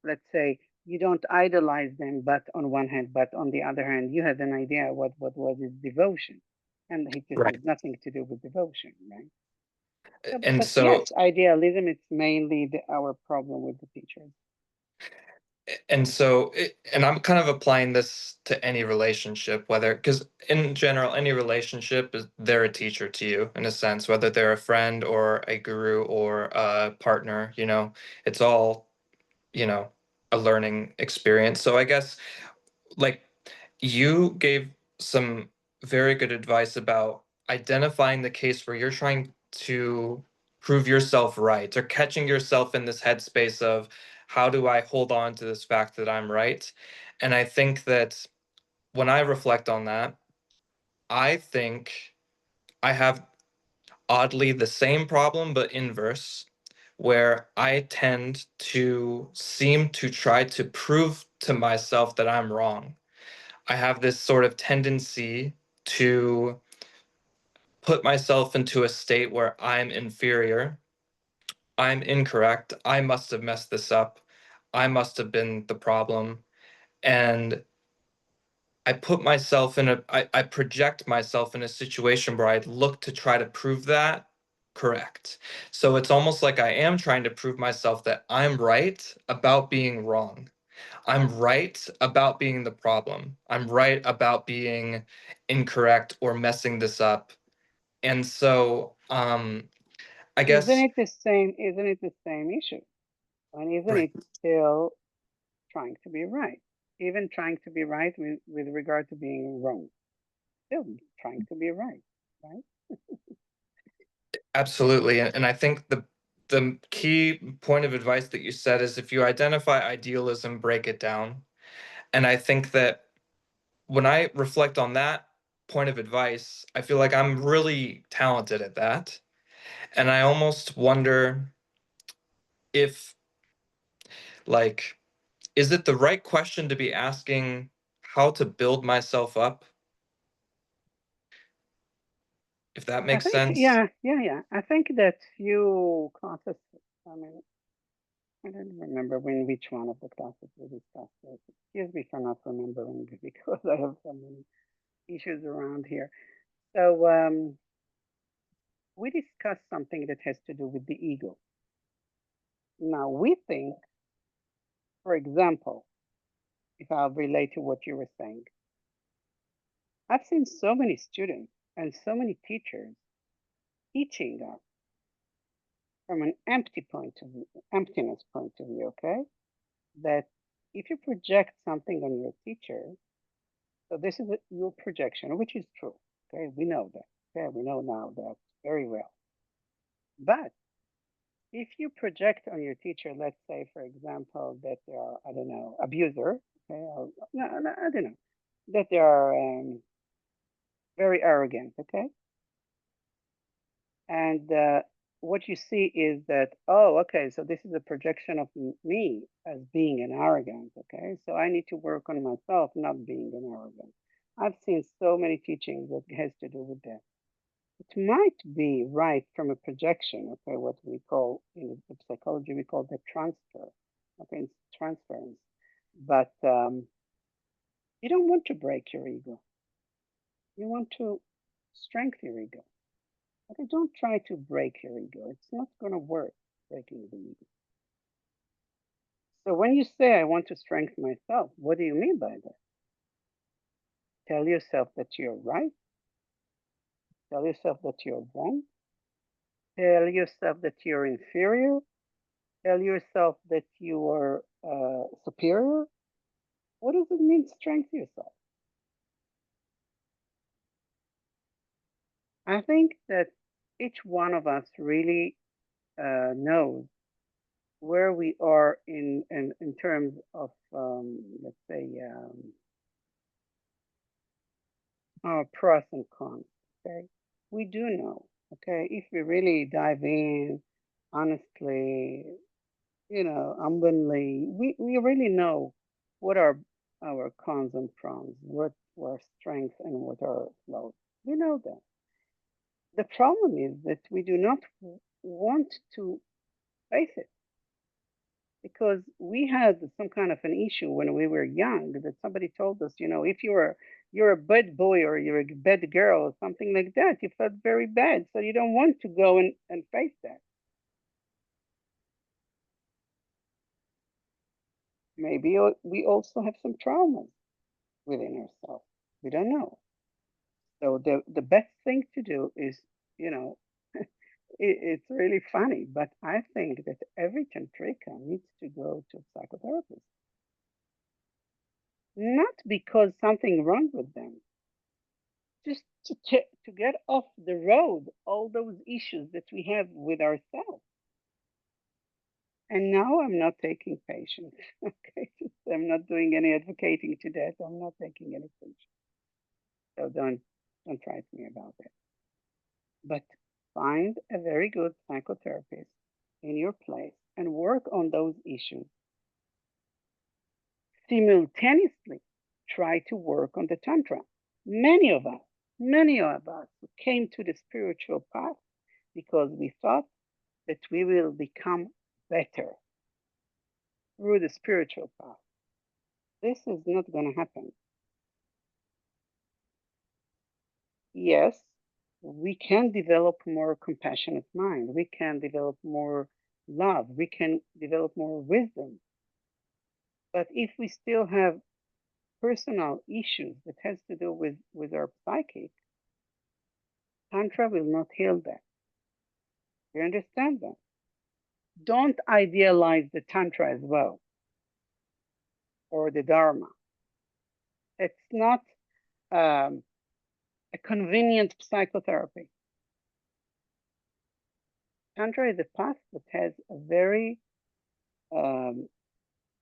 let's say, you don't idolize them, but on one hand, but on the other hand, you have an idea what was his devotion, and it just has right. nothing to do with devotion, right? So, And but yes, so idealism is mainly our problem with the teachers. and I'm kind of applying this to any relationship, whether, because in general any relationship is, they're a teacher to you in a sense, whether they're a friend or a guru or a partner, it's all, you know a learning experience. So I guess, like, you gave some very good advice about identifying the case where you're trying to prove yourself right, or catching yourself in this headspace of, how do I hold on to this fact that I'm right? And I think that when I reflect on that, I think I have oddly the same problem but inverse, where I tend to seem to try to prove to myself that I'm wrong. I have this sort of tendency to put myself into a state where I'm inferior, I'm incorrect, I must have messed this up, I must have been the problem. And I project myself in a situation where I look to try to prove that correct. So it's almost like I am trying to prove myself that I'm right about being wrong. I'm right about being the problem. I'm right about being incorrect or messing this up. And so, I Isn't guess, it the same? Isn't it the same issue? And isn't right, it still trying to be right? Even trying to be right with regard to being wrong. Still trying to be right, right? absolutely. And I think the key point of advice that you said is, if you identify idealism, break it down. And I think that when I reflect on that point of advice, I feel like I'm really talented at that. And I almost wonder if, like, is it the right question to be asking how to build myself up, if that I makes think, sense? yeah. I think that few classes, I mean, I don't remember which one of the classes we discussed this. Excuse me for not remembering because I have so many issues around here. So we discussed something that has to do with the ego. Now we think, for example, if I'll relate to what you were saying, I've seen so many students and so many teachers teaching us from an emptiness point of view, okay? That if you project something on your teacher, so this is your projection, which is true, okay? We know that, okay? We know now that very well. But if you project on your teacher, let's say, for example, that they are, I don't know, abuser, okay? Or, no, I don't know, that they are very arrogant, okay? And what you see is that, oh, okay, so this is a projection of me as being an arrogant, okay? So I need to work on myself not being an arrogant. I've seen so many teachings that has to do with that. It might be right from a projection, okay, what we call in the psychology, we call the transfer, okay, it's transference. But you don't want to break your ego. You want to strengthen your ego. Okay, don't try to break your ego. It's not going to work, breaking the ego. So when you say, I want to strengthen myself, what do you mean by that? Tell yourself that you're right. Tell yourself that you're wrong. Tell yourself that you're inferior. Tell yourself that you are superior. What does it mean, strengthen yourself? I think that each one of us really knows where we are in terms of, let's say, our pros and cons. Okay, we do know. Okay, if we really dive in honestly, humbly, we really know what are our cons and pros, what our strengths and what are flaws. We know that. The problem is that we do not want to face it because we had some kind of an issue when we were young that somebody told us, if you're a bad boy or you're a bad girl or something like that, you felt very bad, so you don't want to go and face that. Maybe we also have some traumas within ourselves. We don't know. So the best thing to do is, you know, it's really funny, but I think that every tantrika needs to go to a psychotherapist, not because something wrong with them, just to get off the road all those issues that we have with ourselves. And now I'm not taking patients. Okay, I'm not doing any advocating to that. I'm not taking any patients. So don't try to me about that. But find a very good psychotherapist in your place and work on those issues. Simultaneously, try to work on the Tantra. Many of us, many of us came to the spiritual path because we thought that we will become better through the spiritual path. This is not going to happen. Yes, we can develop more compassionate mind. We can develop more love. We can develop more wisdom. But if we still have personal issues that has to do with our psyche, Tantra will not heal that. You understand that? Don't idealize the Tantra as well or the Dharma. It's not um, a convenient psychotherapy. Tantra is a path that has a very um,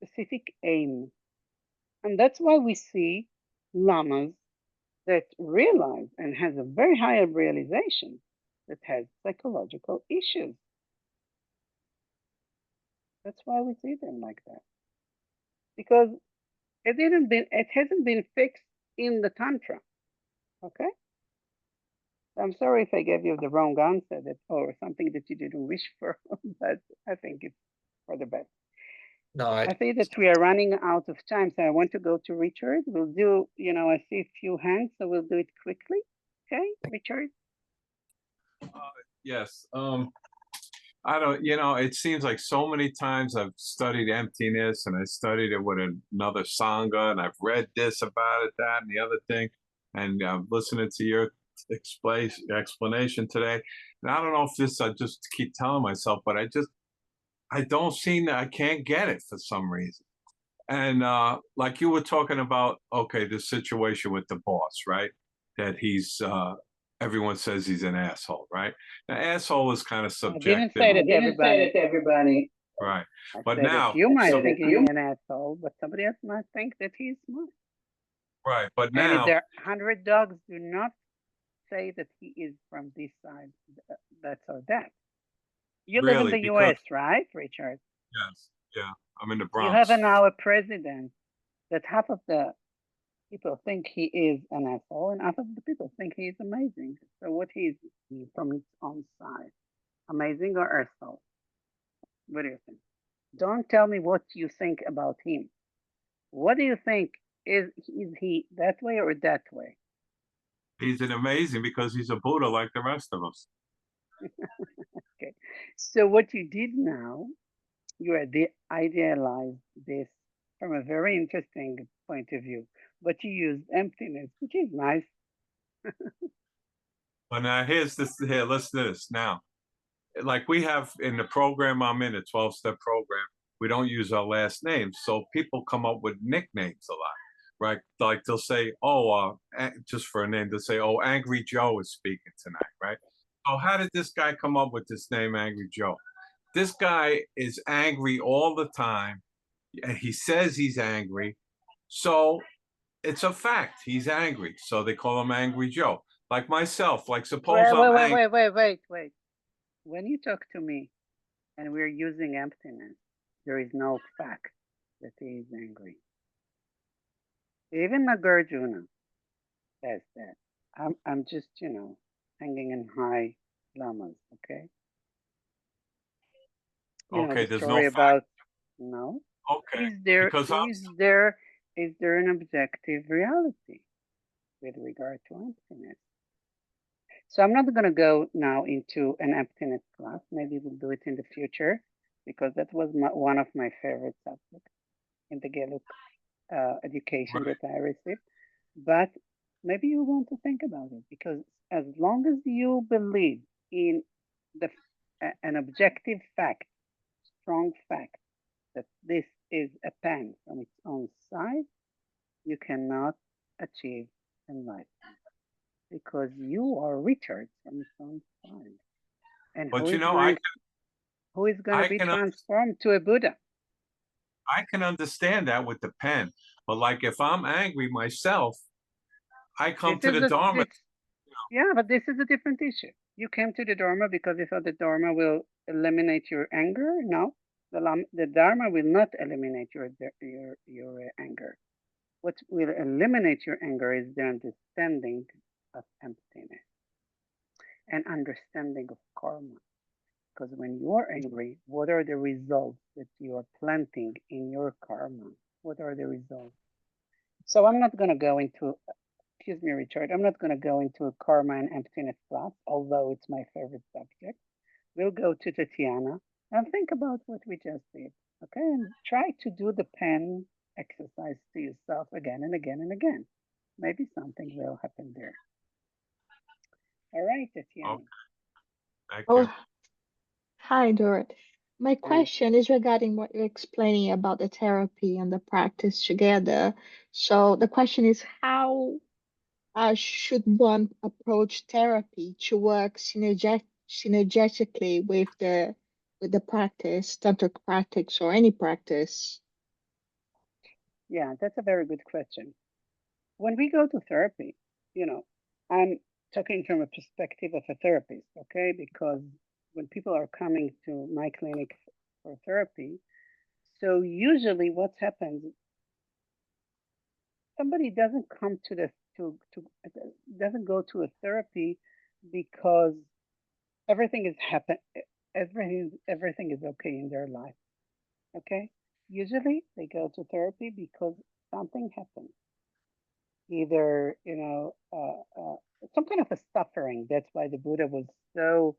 specific aim. And that's why we see lamas that realize and has a very high realization that has psychological issues. That's why we see them like that. Because it hasn't been fixed in the Tantra. Okay? I'm sorry if I gave you the wrong answer or something that you didn't wish for, but I think it's for the best. No, I see that we are running out of time, so I want to go to Richard. We'll do, I see a few hands, so we'll do it quickly. Okay, Richard? Yes. I don't, it seems like so many times I've studied emptiness and I studied it with another Sangha and I've read this about it, that, and the other thing. And I'm listening to your explanation today. And I don't know if I just keep telling myself, but I don't seem that I can't get it for some reason. And like you were talking about, okay, the situation with the boss, right? That everyone says he's an asshole, right? Now, asshole is kind of I didn't subjective. say that everybody. Everybody. Right. I But said that now, you might so, think he's an asshole, but somebody else might think that he's smart. right. But And if now, there are 100 dogs, do not say that he is from this side, that's or that. You live in really, the because, U.S., right, Richard? yes, yeah, I'm in the You have Bronx. now a president that half of the People think he is an asshole, and other people think he is amazing. So what is he from his own side? Amazing or asshole? What do you think? Don't tell me what you think about him. What do you think? Is he that way or that way? He's an amazing because he's a Buddha like the rest of us. Okay. So what you did now, you idealized this from a very interesting point of view, but you used emptiness, which is nice. But now here's this. Here, let's do this now. Like we have in the program I'm in, a 12-step program, we don't use our last names. So people come up with nicknames a lot, right? Like they'll say, oh, just for a name, they'll say, oh, Angry Joe is speaking tonight, right? Oh, how did this guy come up with this name, Angry Joe? This guy is angry all the time. And he says he's angry. So it's a fact. He's angry. So they call him Angry Joe. Like myself, like suppose I'm angry. Wait. When you talk to me and we're using emptiness, there is no fact that he is angry. Even Nagarjuna says that. I'm just, hanging in high lamas, okay? You know Okay, the there's no story fact. about no? Okay, Is there because I'm is there is there an objective reality with regard to emptiness? So I'm not going to go now into an emptiness class. Maybe we'll do it in the future because that was one of my favorite subjects in the Gaelic education right. that I received. But maybe you want to think about it because as long as you believe in the an objective fact, strong fact that this is a pen from its own side, you cannot achieve enlightenment because you are Richard from its own side. And But you know, who is going to I be can transformed to a Buddha? I can understand that with the pen. But like if I'm angry myself, I come This to is the a Dharma. this Yeah, but this is a different issue. You came to the Dharma because you thought the Dharma will eliminate your anger. No, the Dharma will not eliminate your anger. What will eliminate your anger is the understanding of emptiness and understanding of karma. Because when you're angry, what are the results that you are planting in your karma? What are the results? So I'm not going to go into, excuse me, Richard, I'm not going to go into a karma and emptiness class, although it's my favorite subject. We'll go to Tatiana and think about what we just did. Okay, and try to do the pen exercise to yourself again and again and again. Maybe something will happen there. All right, Okay, Tatiana. thank you. Oh, hi, Dorit. My Hi. question is regarding what you're explaining about the therapy and the practice together. So the question is, how should one approach therapy to work synergetically with the practice, tantric practice, or any practice? Yeah, that's a very good question. When we go to therapy, you know, I'm talking from a perspective of a therapist, okay? Because when people are coming to my clinic for therapy, so usually what happens, somebody doesn't come to the to doesn't go to a therapy because everything is happen everything is okay in their life, okay? Usually they go to therapy because something happened, either some kind of a suffering. That's why the Buddha was so,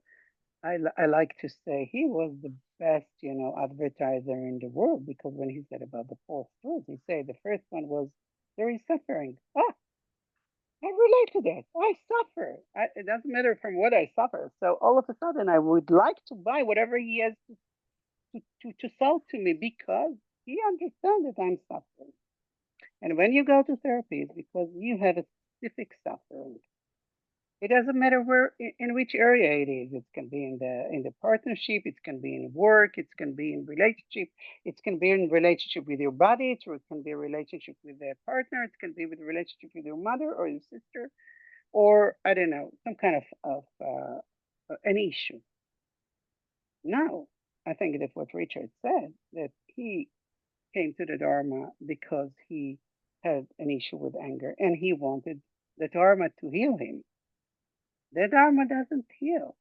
I like to say he was the best advertiser in the world, because when he said about the fourth truth, he said the first one was there is suffering. I relate to that. I suffer. It doesn't matter from what I suffer. So all of a sudden I would like to buy whatever he has to sell to me because he understands that I'm suffering. And when you go to therapy, it's because you have a specific suffering. It doesn't matter where, in which area it is. It can be in the partnership. It can be in work. It can be in relationship. It can be in relationship with your body. Or it can be a relationship with a partner. It can be with a relationship with your mother or your sister, or I don't know, some kind of an issue. Now, I think that what Richard said, that he came to the Dharma because he had an issue with anger and he wanted the Dharma to heal him. The Dharma doesn't heal.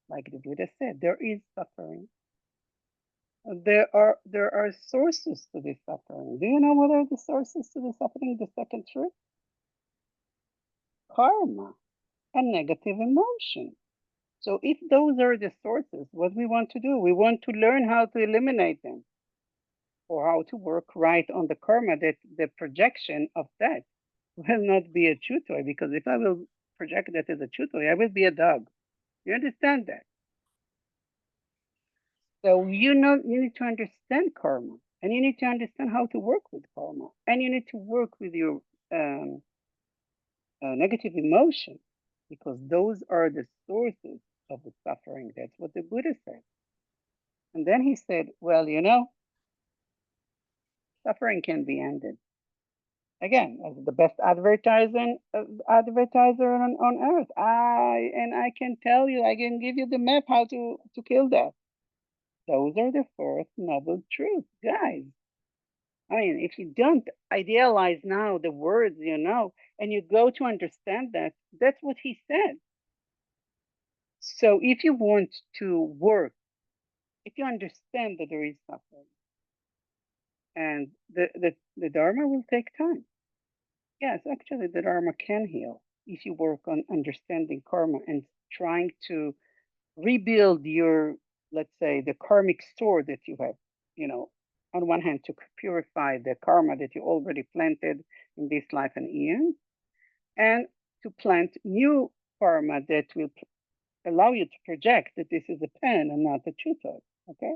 Like the Buddha said, there is suffering. There are sources to this suffering. Do you know what are the sources to the suffering? The second truth? Karma and negative emotion. So if those are the sources, what we want to do, we want to learn how to eliminate them or how to work right on the karma that the projection of that will not be a chew toy, because if I will project that as a chew toy, I will be a dog. You understand that? So you need to understand karma, and you need to understand how to work with karma, and you need to work with your um, negative emotion, because those are the sources of the suffering. That's what the Buddha said. And then he said, well, suffering can be ended. Again, as the best advertiser on earth. I can tell you, I can give you the map how to kill death. Those are the fourth noble truths, guys. I mean, if you don't idealize now the words, and you go to understand that, that's what he said. So if you want to work, if you understand that there is suffering, and the Dharma will take time. Yes, actually, the Dharma can heal if you work on understanding karma and trying to rebuild your, let's say, the karmic store that you have, on one hand, to purify the karma that you already planted in this life and eon, and to plant new karma that will allow you to project that this is a pen and not a tutor, okay?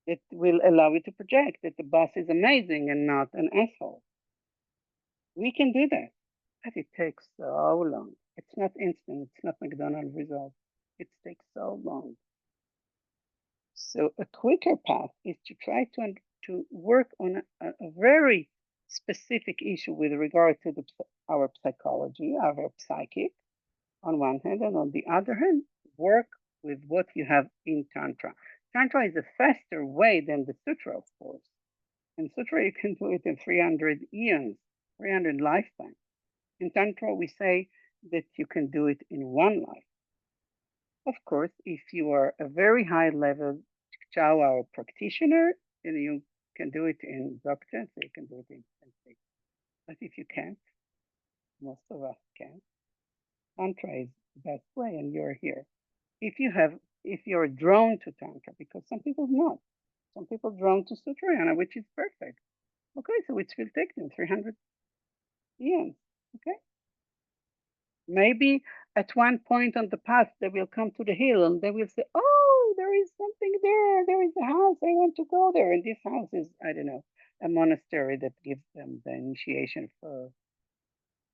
It will allow you to project that the boss is amazing and not an asshole. We can do that, but it takes so long. It's not instant. It's not McDonald's result. It takes so long. So a quicker path is to try to work on a very specific issue with regard to our psychology, our psychic, on one hand, and on the other hand, work with what you have in Tantra. Tantra is a faster way than the Sutra, of course. In Sutra, you can do it in 300 eons, 300 lifetimes. In Tantra, we say that you can do it in one life. Of course, if you are a very high level Chow practitioner, then you can do it in Bhakti, so you can do it in Sensei. But if you can't, most of us can't, Tantra is the best way, and you're here. If you're drawn to Tantra, because some people not. Some people drawn to Sutrayana, which is perfect. Okay, so it will take them 300 years. Okay? Maybe at one point on the path, they will come to the hill and they will say, oh, there is something there. There is a house. I want to go there. And this house is, I don't know, a monastery that gives them the initiation for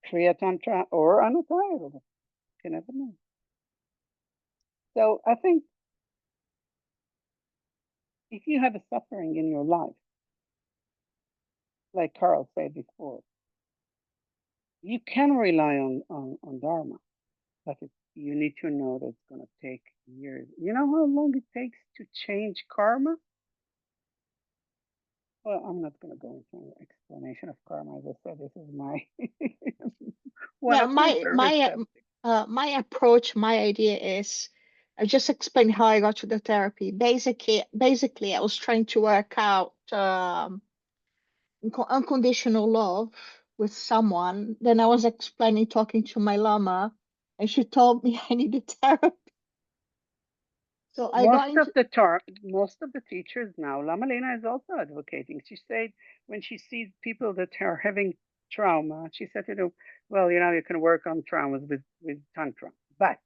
Kriya Tantra or Anutara. You can never know. So I think if you have a suffering in your life, like Carl said before, you can rely on Dharma, but you need to know that it's going to take years. You know how long it takes to change karma? Well, I'm not going to go into an explanation of karma. As I said, this is my one Yeah, of my my favorite my subjects. my approach, my idea is I just explained how I got to the therapy. Basically, I was trying to work out unconditional love with someone. Then I was explaining, talking to my lama, and she told me I needed therapy. So I got into Most of the teachers now, Lama Lena is also advocating. She said when she sees people that are having trauma, she said, well, you can work on traumas with Tantra. But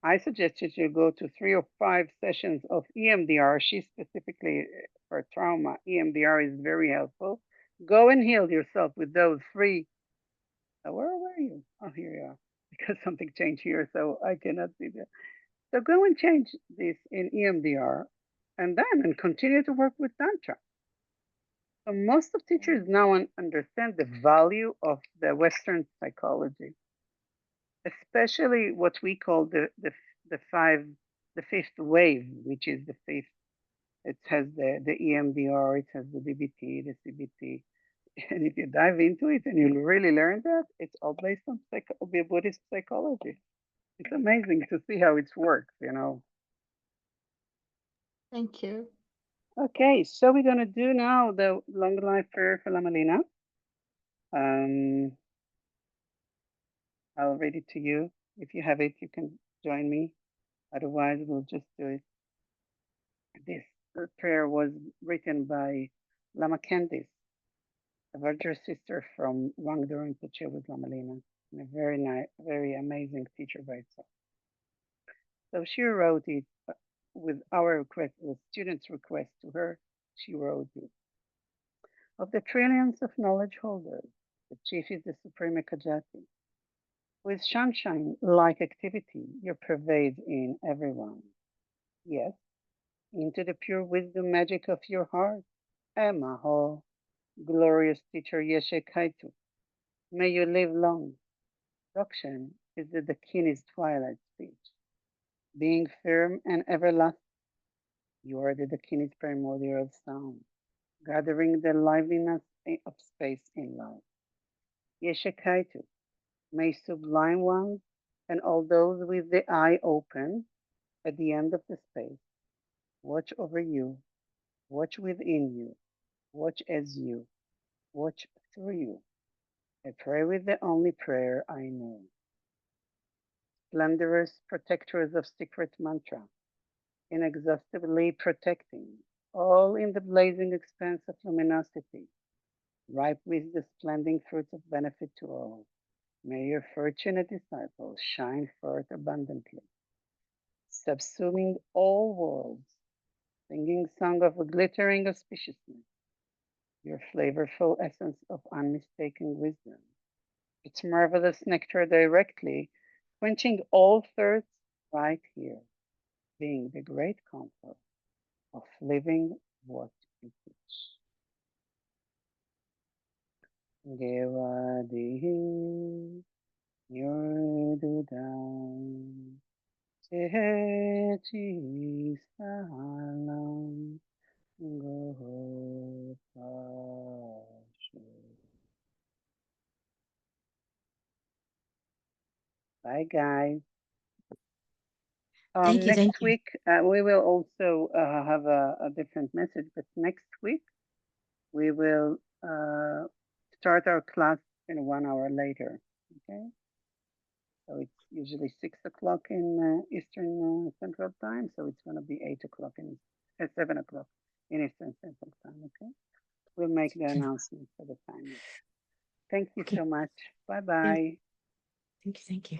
I suggested you go to 3 or 5 sessions of EMDR. She specifically for trauma, EMDR is very helpful. Go and heal yourself with those 3. Where were you? Oh, here you are. Because something changed here, so I cannot see that. So go and change this in EMDR and continue to work with Tantra. So most of teachers now understand the value of the Western psychology, especially what we call the fifth wave, which is the fifth. It has the EMDR, it has the DBT, the CBT. And if you dive into it and you really learn that, it's all based on Buddhist psychology. It's amazing to see how it works, you know. Thank you. Okay, so we're gonna do now the long life prayer for Lama Lina. Um, I'll read it to you. If you have it, you can join me. Otherwise, we'll just do it. This prayer was written by Lama Candice, a Vajra sister from Wangdo Rinpoche with Lama Lina, and a very nice, very amazing teacher by itself. So she wrote it with our request, with students' request to her. She wrote it. Of the trillions of knowledge holders, the chief is the Supreme Ekajati. With sunshine-like activity, you pervade in everyone. Yes, into the pure wisdom magic of your heart. Emaho, glorious teacher Yeshe Kaitu. May you live long. Dokshan is the Dakini's twilight speech. Being firm and everlasting, you are the Dakini's primordial sound, gathering the liveliness of space in love. Yeshe Kaitu, may sublime ones and all those with the eye open at the end of the space watch over you, watch within you, watch as you, watch through you. I pray with the only prayer I know. Splendorous protectors of secret mantra, inexhaustibly protecting, all in the blazing expanse of luminosity, ripe with the splendid fruits of benefit to all. May your fortunate disciples shine forth abundantly, subsuming all worlds, singing song of a glittering auspiciousness, your flavorful essence of unmistaken wisdom, its marvelous nectar directly, quenching all thirsts right here, being the great comfort of living what you teach. Gewadihi Yurdudan Cheheti Salam Gopashi. Bye, guys. Thank you. Thank Next you. week, we will also have a different message, but next week, we will start our class in 1 hour later. Okay? So it's usually 6 o'clock in Eastern Central Time. So it's going to be 8 o'clock 7 o'clock in Eastern Central Time. Okay? We'll make the Okay. announcement for the time. Thank you Okay. so much. Bye Yeah. bye. Thank you. Thank you.